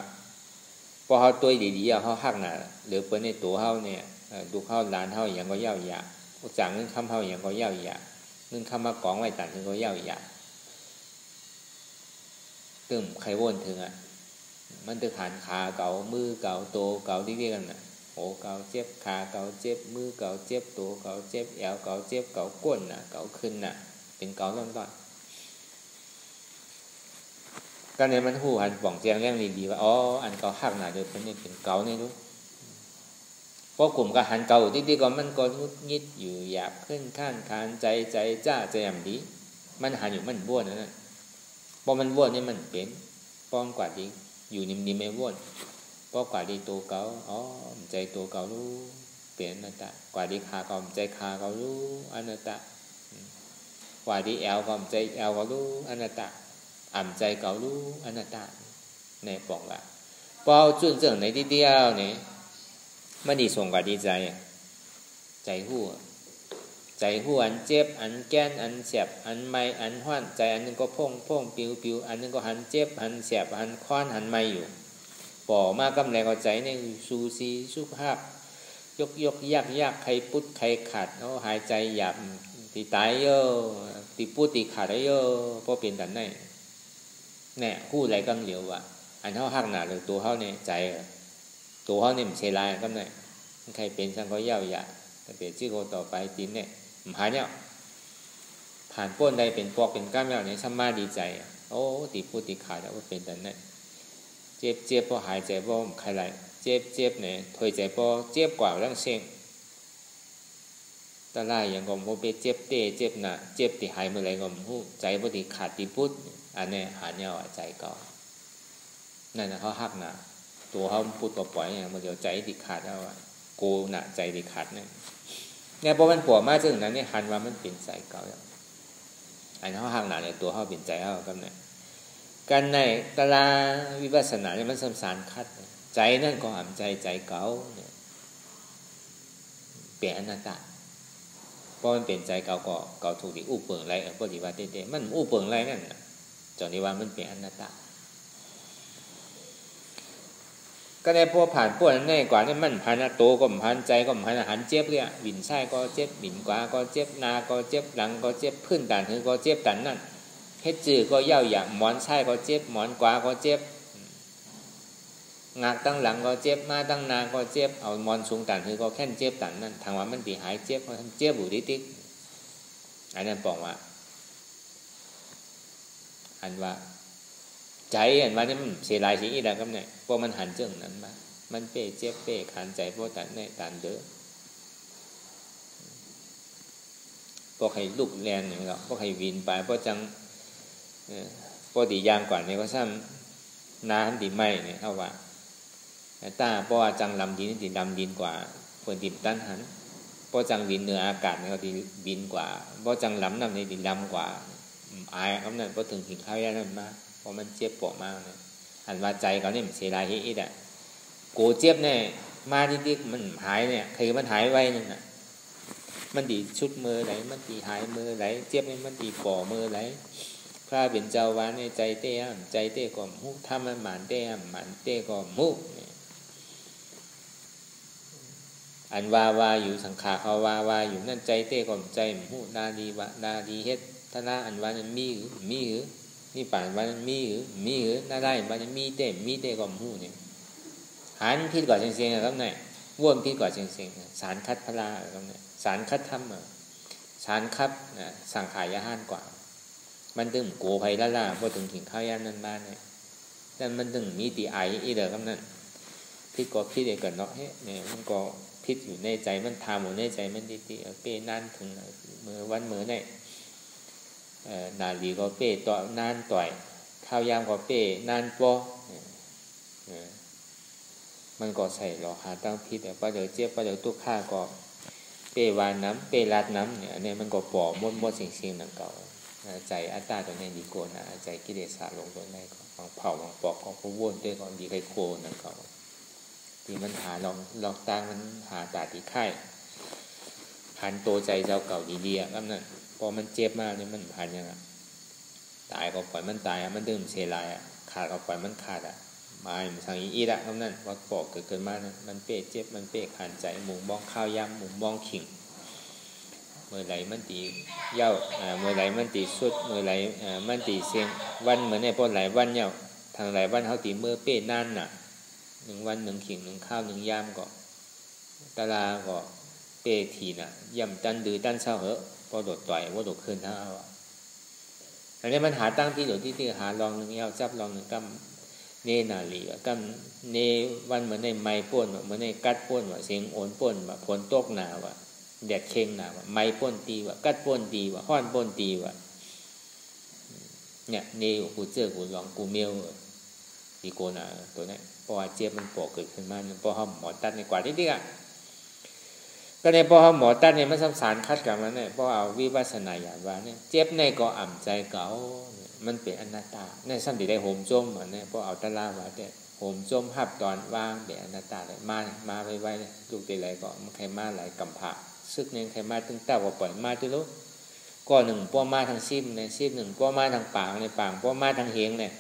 พอเขาตัวดีๆเขาหักหนาหรือเปิ้นในตัวเขาเนี่ยดูเขาหลานเขาอย่างก็เย่าหยาจากเงินคำเขาอย่างก็เย่าหยาเงินคำมากองไว้ตันถึงก็เย่าหยาตึมใครวนถึงอ่ะมันจะหันขาเก่ามือเก่าโตเก่าที่เรียกกันน่ะโอ้เก่าเจ็บขาเก่าเจ็บมือเก่าเจ็บตัวเก่าเจ็บแอวเก่าเจ็บเก่าก้นน่ะเก่าขึ้นน่ะเป็นเก่าต้นๆก็ในมันหูหันป่องแจงเรื่องดีๆว่าอ๋ออันเก่าหักหนาโดยเป็นเป็นเก่าเนี่ยรู้เพราะกลุ่มก็หันเก่าที่ก็มันก็งุดงิดอยู่อยากขึ้นข้านคานใจจ้าใจอย่างดีมันหันอยู่มันบ้วนนั่นพอมันบ้วนนี่มันเป็นป้องกว่าดีอยู่นิ่มๆไม่บ้วนป้องกว่าดีตัวเก่าอ๋อใจตัวเก่ารู้เปลี่ยนอนัตตากว่าดีขาเก่าใจขาเก่ารู้อนัตตากว่าดีแอวเก่าใจแอวเก่ารู้อนัตตาอ่ำใจเก่ารู้อนัตตาเนี่ยบอกว่าพอจุดเจิ่งในที่เดียวเนี่ยมันดีส่งกว่าดีใจใจหู้อันเจ็บอันแก้นอันเสียบอันไม่อันห้อนใจอันนึงก็พ่งปิวอันนึงก็หันเจ็บหันเสียบหันคว้านหันไม่อยู่ป่อมากำแรงเอาใจเนี่ยซูซีสุภาพยกยากใครปุ๊ดใครขาดเขาหายใจหยาบตีตายเยอะตีปุ๊ดตีขาดได้เยอะพอเป็นแต่ไหนเนี่ยคู่อะไรกังเหลียวว่ะอันเขาหักหนาเลยตัวเขาเนี่ยใจตัวเขาเนี่ยมันเชลายก็เนี่ยใครเป็นสังก็เย่าหยาแต่เปลี่ยนชื่อเขาต่อไปตีนเนี่ยหายเนี่ยผ่านป้นใดเป็นปอกเป็นก้ามแล้วเนี่ยช่ำมาดีใจโอ้ตีพูดตีขาดแล้วว่าเป็นแต่เนี่ยเจ็บพอหายใจพอใครไรเจ็บเนี่ยถอยใจพอเจ็บกว่าเรื่องเชิงตาไล่อย่างก็โมเปเจ็บเตะเจ็บหนาเจ็บตีหายเมื่อไรก็หูใจพอตีขาดตีพูดอันนี้หายเนี่ยใจก็นั่นนะเขาหักหนาตัวเขาพูดก็ปล่อยอย่างมันเดี๋ยวใจตีขาดแล้วโกหนาใจตีขาดเนี่ยพอมันปวดมากจนนั้นเนี่ยหันว่ามันเป็นใจเก่าแล้วอันเขาหักหนาเนี่ยตัวเขาเป็นใจเขาก็เนี่ยกันในตลาวิปัสสนาเนี่ยมันสำสารคัดใจนั่นก็อ่ำใจเก่าเนี่ยเปลี่ยนอนัตตาเพราะมันเปลี่ยนใจเก่าก็เก่าถูกดิอู้เปิงไรปฏิวัติเต้มันอู้เปิงไรนั่นจนที่ว่ามันเปลี่ยนอนัตตาก็ได้พอผ่านพวกนั้นได้กว่านี่มันพันโตก็พันใจก็พันหันเจ็บเลยบินไส้ก็เจ็บบินกว่าก็เจ็บนาก็เจ็บหลังก็เจ็บพื้นตันหือก็เจ็บตันนั่นเฮ็ดจื้อก็เย่าหยาหมอนไส้ก็เจ็บหมอนกว่าก็เจ็บงากตั้งหลังก็เจ็บมาตั้งนาก็เจ็บเอามอนสูงตันหือก็แค่เจ็บตันนั่นทางว่ามันตีหายเจ็บเพราะเจ็บบุริติกอันนั้นบอกว่าอันว่าใจอันว่านี่มันเสียลายสิ่งอีกแล้วครับเนี่ยพอมันหันเจิ่งนั้นมามันเป้เจ็บเป้ขันใจพวกตันเนี่ยตันเด้อพวกใครลุกแรงอย่างนี้หรอกพวกใครวินไปพวกจังพวกตียางก่อนเนี่ยก็ซ้ำน้ำตีไม้เนี่ยเขาว่าตาพวกจังลำดินตีลำดินกว่าคนตีตั้นหันพวกจังวินเหนืออากาศเนี่ยเขาตีบินกว่าพวกจังลำน้ำเนี่ยตีลำกว่าอายเขาเนี่ยพอถึงหินข้าวยานั่นมาพอมันเจ็บปวดมากเนี่ยอันว่าใจเขาเนี่ยมันเสียดายอีกอ่ะโกเจ็บเนี่ยมาดิ๊กมันหายเนี่ยคือมันหายไวนั่นน่ะมันดีชุดมือไหลมันดีหายมือไหลเจ็บเนี่ยมันดีป่อมือไหลพระเป็นเจ้าวาในใจเต้ก็มุถ้ามันหมันเต้ก็มุอันว่าอยู่สังขารเขาว่าอยู่นั่นใจเต้ก็ใจมุนาดีเฮ็ดถ้าหน้าอันว่านั้นมีหรือนี่ป่านว่านั้นมีหรือน่าได้ว่านั้นมีเต้ก็มุเนี่ยหันพิษกว่าเสียงๆครับเนี่ยว่นพิษกว่าเสียงๆสารคัดพลาครับเนี่ยสารคัดทำสารคัดสังขารยาห้านกว่ามันตึงโกภัยล่าพอถึงข้าวยานนั้นมาเนี่ยนั่นมันตึงมีตีไออีเด้อครับนั่นพิษก็พิษเอกเนาะเนี่ยมันก็พิษอยู่ในใจมันทำอยู่ในใจมันดีๆเป้นานถึงมือวันมือเนี่ยนาลีก็เป้ต่อนานต่อยข้าวยามก็เป้นานปอมันก็ใส่หลอกหาตั้งพิษแต่ป้าเดี๋ยวเจี๊ยบป้าเดี๋ยวตุกข้าก็เป้วานน้ำเป้ลาดน้ำเนี่ยอันนี้มันก็ปอมดสิ่งหนังเก่าใจอัตตาตัวนี้ดีโกนะใจกิเลสสาลงตัวนี้ก็วางเผาวางปอกก็วนด้วยก่อนดีใครโคนั่นเก่า ที่มันหาลองตั้งมันหาตาที่ไข่หันโตใจเจ้าเก่าดีๆก็นั่นพอมันเจ็บมากเนี่ยมันหันยังตายก็ปล่อยมันตายมันดื่มเสียลายขาดก็ปล่อยมันขาดมามันทางอีดก็นั่นว่าปอกเกิดมาเนี่ยมันเป๊ะเจ็บมันเป๊ะขันใจหมุงบ้องข้าวยำหมุงบ้องขิงเมื่อไหร่มันตีเย้าเมื่อไหร่มันตีสุดเมื่อไหร่มันตีเสียงวันเหมือนในพอหลายวันเย้าทางหลายวันเขาตีเมื่อเป๊ะนั่นน่ะ1 วัน1ขิง1ข้าว1ยามก็ตาลาก็เป๊ะทีน่ะย่ำตันดื้อตันเศร้าเหอะพอโดดต่อยว่าโดดคืนเท่าอันนี้มันหาตั้งที่หรือที่หาลองหนึ่งเย้าจับลองหนึ่งกำเนนาลีกำเนวันเหมือนในไม้ป่นเหมือนในกัดป่นว่าเสียงโอนป่นว่าฝนตกหนาว่าแดดเข่งหนาว่าไม้ป่นตีว่ากัดป่นตีว่าห้อนป่นตีว่าเนี่ยเนวกูเจอกูลองกูเมียวตีโกนาตัวนี้เพราะว่าเจ็บมันปอกเกิดขึ้นมาเพราะเขาหมอตัดในกว่าที่เดียวก็ในเพราะเขาหมอตัดเนี่ยมันสารคัดกับมันเนี่ยเพราะเอาวิปัสสนาญาณว่าเนี่ยเจ็บในก็อ่ำใจเก่ามันเป็นอนัตตาในสันติได้โหมจมเหมือนเนี่ยเพราะเอาตะลาว่าเนี่ยโหมจมหับตอนว่างเป็นอนัตตาเลยมาไว้เนี่ยลูกตีไรก็มันใครมาหลายกำผาซึกเนี่ยใครมาตึงเต้าก็ปล่อยมาตัวลูกก็หนึ่งป้อมาทางซิมเนี่ยซิมหนึ่งป้อมาทางปากในปากป้อมาทางเฮงเนี่ย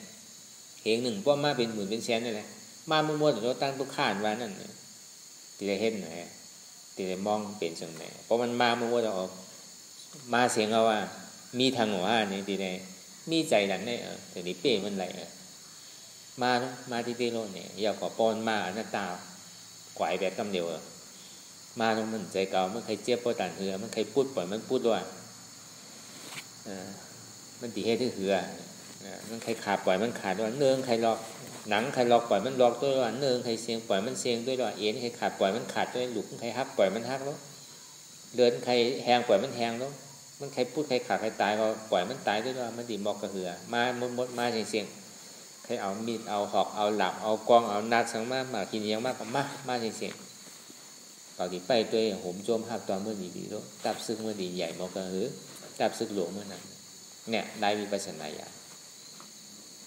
เฮงหนึ่งป้อมาเป็นหมื่นเป็นแสนเลยมาเมื่อวันเราตั้งตุกข้านว่านั่นตีได้เห็นไหนตีได้มองเป็นส่วนไหนเพราะมันมาเมื่อวันเราออกมาเสียงเอาว่ามีทางหัวนี่ตีได้มีใจดันเนี่ยแต่นี่เป้มันไหลมาที่ตีโลเนี่ยอยากขอปอนมาอนัตตาไหวแบบกำเดียวมาตรงมันใจเก่ามันใครเจ็บปวดตันเหือมันใครพูดปล่อยมันพูดด้วยมันตีให้ที่เหือมันใครขาดปล่อยมันขาดด้วยเนื้อใครล็อกหนังใครล็อกปล่อยมันล็อกด้วยเนื้อใครเสียงปล่อยมันเสียงด้วยเอ็นใครขาดปล่อยมันขาดด้วยหลุกใครฮักปล่อยมันฮักแล้วเดินใครแหงปล่อยมันแหงแล้วมันใครพูดใครขาดใครตายก็ปล่อยมันตายด้วยมันดีมอกกระเหือมาหมดมาเสียงใครเอามีดเอาหอกเอาหลับเอากองเอานัดสังมากินยังมากก็มาเสียงก่อนที่ไปตัวโหมโจมหับตอนเมื่อดีแล้วตับซึกเมื่อดีใหญ่มอกกระหือตับซึกหลวงเมื่อนั้นเนี่ยได้วิปัสสนาญาณ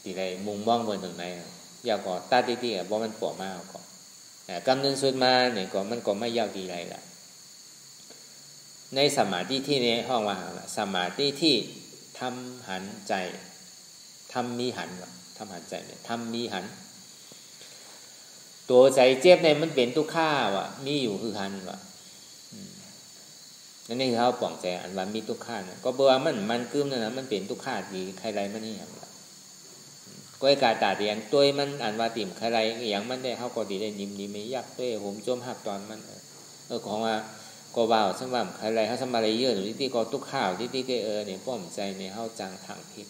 ที่ไรมุงมองบนตรงไหนอยากก่อตาตีๆเพราะมันปวดมากก่อนกำเนิดสุดมาเนี่ยก็มันก็ไม่ยาวดีไรละในสมาธิที่ในห้องว่าสมาธิที่ทำหันใจทำมีหันทำหันใจเนี่ยทำมีหันตัวใจเจ็บเนี่ยมันเป็นทุกข้าวะมีอยู่คือหันวะนั่นนี่เขาปล่องใจอันว่ามีทุกข้านะก็บอกว่ามันกึ้มนั่นนะมันเป็นทุกข้าดีใครไรมันนี่อย่างละก็ไอ้กาตาเดียนตัวมันอันว่าติ่มใครไรอย่างมันได้เขาก็ดีได้นิ่มไม่ยักตัวผมจมหักตอนมันของว่าก็ว่าวสมบัติใครไรเขาสมาเลยเยอะหรือที่ก็ทุกข้าวที่ก็เนี่ยป้อมใจในเขาจังทางพิษ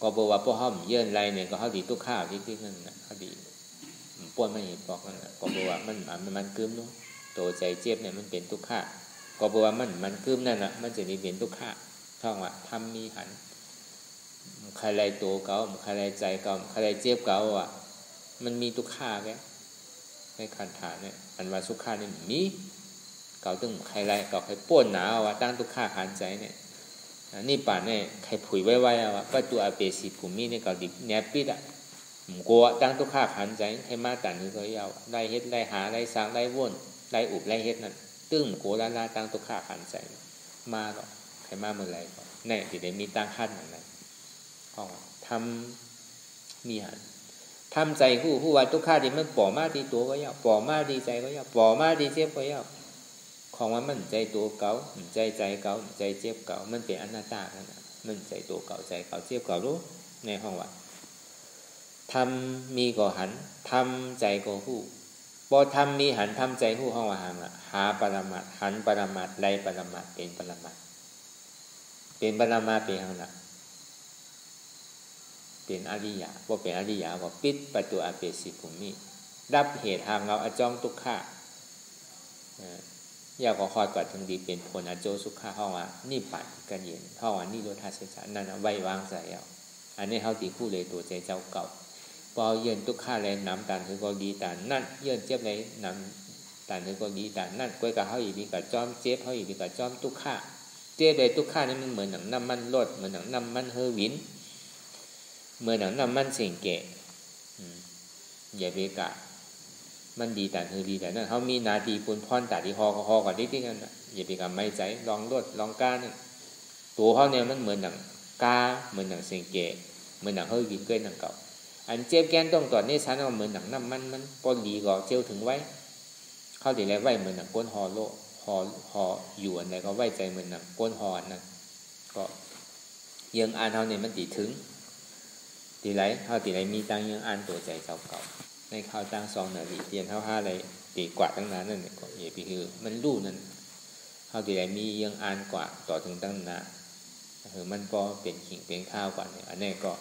ก็บอกว่าพวกเขาเยื่อไรเนี่ยก็เขาดีทุกข้าวที่นั่นนะเขาดีป้วนไม่เห็นบอกนั่นแหละก็บอกว่ามันกึ้มนู้นตัวใจเจ็บเนี่ยมันเป็นทุกข์ก็บอกว่ามันกึ้มนั่นแหละมันจะมีเป็นทุกข์ท่องว่าทำมีหันใครไรตัวเก่าใครไรใจเก่าใครไรเจ็บเก่าอ่ะมันมีทุกข์แกในขันธ์ฐานเนี่ยอันว่าสุขะเนี่ยมีเก่าตึงใครไรเก่าใครป้วนหนาวว่าตั้งทุกข์ขันใจเนี่ยนี่ป่านเนี่ยใครผุยไว้ว่าก็ตัวอาเปสีภูมิเนี่ยเก่าดิบแนบปิดอ่ะกลัวตั้งทุกข์ขันใจใครมาตันคือเขายาวได้เฮ็ดได้หาได้สร้างได้ว่นได้อุบได้เฮ็ดนั่นตึ้งโกลาตั้งทุกข์ขันใจมาหรอกใครมาเมื่อไรก็แน่ที่ได้มีตั้งขั้นอย่างนั้นห้องทำมีหันทำใจผู้ว่าทุกข์ที่มันป่อมาที่ตัวก็ยาวป่อมาดีใจก็ยาวป่อมาดีเจ็บก็ยาวของว่ามันใจตัวเก่าใจเก่าใจเจ็บเก่ามันเป็นอนัตตานั่นน่ะมันใจตัวเก่าใจเก่าเจ็บเก่ารู้ในห้องว่าทำมีก็หันทำใจก็ผู้พอทำมีหันทำใจผู้ห้องว่าหาปรมัตถ์หันปรมัตถ์ไรปรมัตถ์เป็นปรมัตถ์เป็นปรมัตถ์เป็นหังละเป็นอริยะว่าเป็นอริยะว่าปิดประตูอเปสิภูมิดับเหตุหางเราอจองทุกข์อยากขอคอยกอดถึงดีเป็นผลอโจสุขะห้องว่านี่ปัดกันเย็นห้องว่านี่โลทัสสะนั่นไว้วางใจเอาอันนี้เขาตีคู่เลยตัวใจเจ้าเก่าพอเยินทุกข้าเลยน้ำตาลถือก็ดีตานั่นเยินเจ็บเลยน้ำตาลถือก็ดีตานั่นก้อยกับเขาอีกมีกับจอมเจ็บเขาอีกมีกับจอมทุกข้าเจ็บเลยทุกข้านี่มันเหมือนหนังน้ำมันรดเหมือนหนังน้ำมันเฮอวินเหมือนหนังน้ำมันเสียงเกะอย่าเบกะ มันดีแต่คือดีแต่นั่นเขามีนาทีปุนพรแต่ที่ฮอก็ฮอก่อนนิดนึงนั่นอย่าไปกับไม่ใจลองรดลองก้านี่ตัวเขาเนี่ยมันเหมือนหนังกาเหมือนหนังเสียงเกะเหมือนหนังเฮ้ยกินเกยหนังเก่าอันเจ็บแกนต้องตอนนี้ฉันเอาเหมือนหนังน้ำมันปนดีก็เจียวถึงไว้เข้าตีแล้วไว้เหมือนหนังก้นฮอโลฮออยู่อันไหนก็ไว้ใจเหมือนหนังก้นฮอนั่นก็ยังอ่านเขาเนี่ยมันตีถึงตีไรเขาตีไรมีตังยังอ่านตัวใจเจ้าเก่าในข้าวจ้างซองหน่อยเตียนเท่าห้าอะไรตีกว่าตั้งนานนั่นเนี่ยก็เย่คือมันรู้นั่นเขาตีไรมียังอ่านกว่าต่อถึงตั้งนานคือมันก็เป็นขิงเป็นข้าวกว่าเนี่ยอันนี้ก็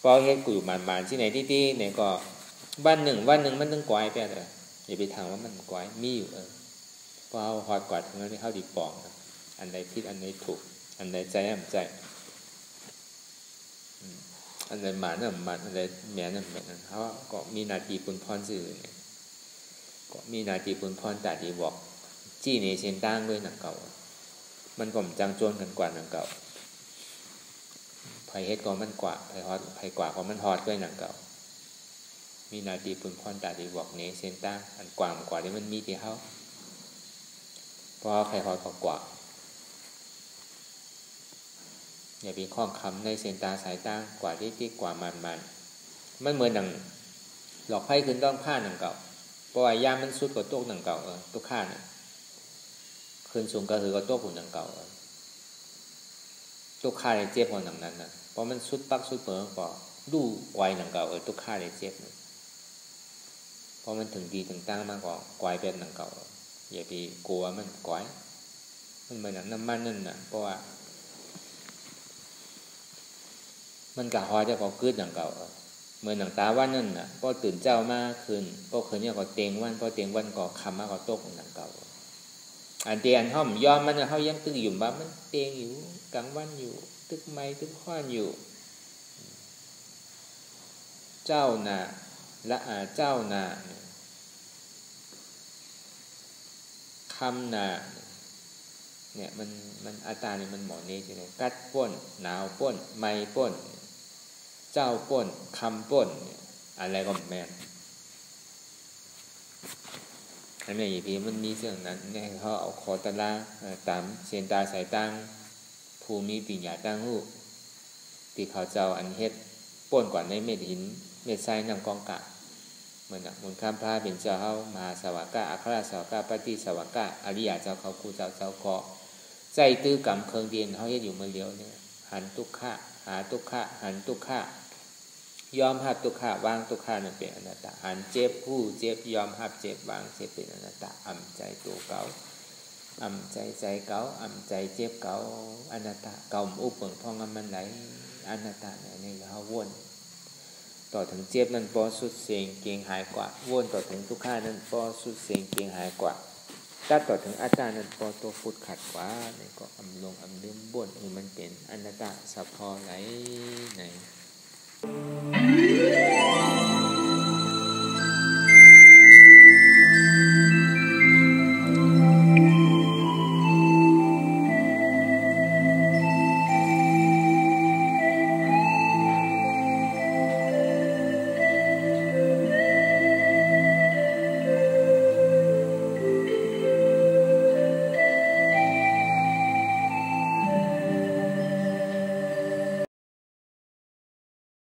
พอเฮ็ดกูอยู่มานๆที่ไหนที่เนี่ยก็วันหนึ่งมันต้องกวายไปเลยอย่าไปถามว่ามันกวายมีอยู่พอเอาหอดกว่าทั้งนั้นที่เข้าดีปองอันใดผิดอันใดถูกอันใดใจใจอันใดหมาเนี่ยหมาอันใดแม่นั่นแม่นั่นเขาก็มีนาทีปุนพรสื่อเนี่ยก็มีนาทีปุนพรแต่ที่บอกจี้เนี่ยเช่นตั้งด้วยหนังเก่ามันก็จังโจนกันกว่าหนังเก่าไผเฮ็ดก็มันกว่าไผฮอดไผกว่าก็มันฮอดด้วยหนังเก่ามีนาทีปุนพรแต่ที่บอกเนี่ยเช่นตั้งอันกว่าที่มันมีที่เขาเพราะไผฮอดก็กว่าอย่าไปคล้องคำในเส้นตาสายตากว่าที่กว่ามันเหมือนหนังหลอกไพ่ขึ้นต้องผ้าหนังเก่าเพราะว่ายามมันสุดกว่าโต๊ะหนังเก่าตัวข้าน่ะขึ้นสูงก็คือก็โต๊ะหุ่นหนังเก่าตัวข้าเลยเจ็บกว่าหนังนั้นนะเพราะมันสุดปักสุดเปิงก็ดูไวหนังเก่าตัวข้าเลยเจ็บเพราะมันถึงดีถึงตั้งมากกว่าไวเป็นหนังเก่าอย่าไปกลัวมันไวมันเหมือนหนังน้ำมันนั่นน่ะเพราะว่ามันกะฮอจะก็กึดหนังเก่าเหมือนหนังตาวันนั่นน่ะก็ตื่นเจ้ามากขึ้นก็คืนเนี่ยก็เตียงวันก็เตียงวันก็คำมาก็ตกหนังเก่าอันเตียนห้อมยอมมันเขายังตึงอยู่บ้างมันเตียงอยู่กลางวันอยู่ตึกไม้ตึกข้อนอยู่เจ้าน่ะละเจ้าน่ะคำน่ะเนี่ยมันอาตาเนี่ยมันหมอเนใช่ไหมกัดป้นหนาวป้นไม้ป้นเจ้าป้นคำป้นเนี่ยอะไรก็แม่นอันนี้อย่างที่มันมีเรื่องนั้นเนี่ยเขาเอาคอตะลาตามเส้นตาสายตั้งภูมิปิญญาตั้งหูที่เขาเจ้าอันเฮ็ดป้นกว่าในเม็ดหินเม็ดทรายนำกองกะเหมือนมุนข้ามพระเป็นเจ้าเขามหาสวากะอัครสวากะปฏิสวากะอริยเจ้าเขาครูเจ้าเกาะใจตื้อกำเคืองเดียนเขาเฮ็ดอยู่เมื่อเดียวเนี่ยหันทุกขะหาทุกขะหันทุกขะยอมหับทุกขะวางทุกขะนั่นเป็นอนัตตาหันเจ็บผู้เจ็บยอมหับเจ็บวางเจ็บเป็นอนัตตาอ่ำใจตัวเก่าอ่ำใจเก่าอ่ำใจเจ็บเก่าอนัตตาเก่าอุปเปิงพองมันไหลอนัตตาเนี่ยนี่เขาวนต่อถึงเจ็บนั้นพอสุดเสียงเกียงหายกว่าวนต่อถึงทุกขะนั้นพอสุดเสียงเกียงหายกว่าถ้าต่อถึงอาจารย์นั้นพอตัวฟุดขัดกว่าเนี่ยก็อำลงอำลืมบ่นมันเป็นอนัตตาสัพพอไหลไหน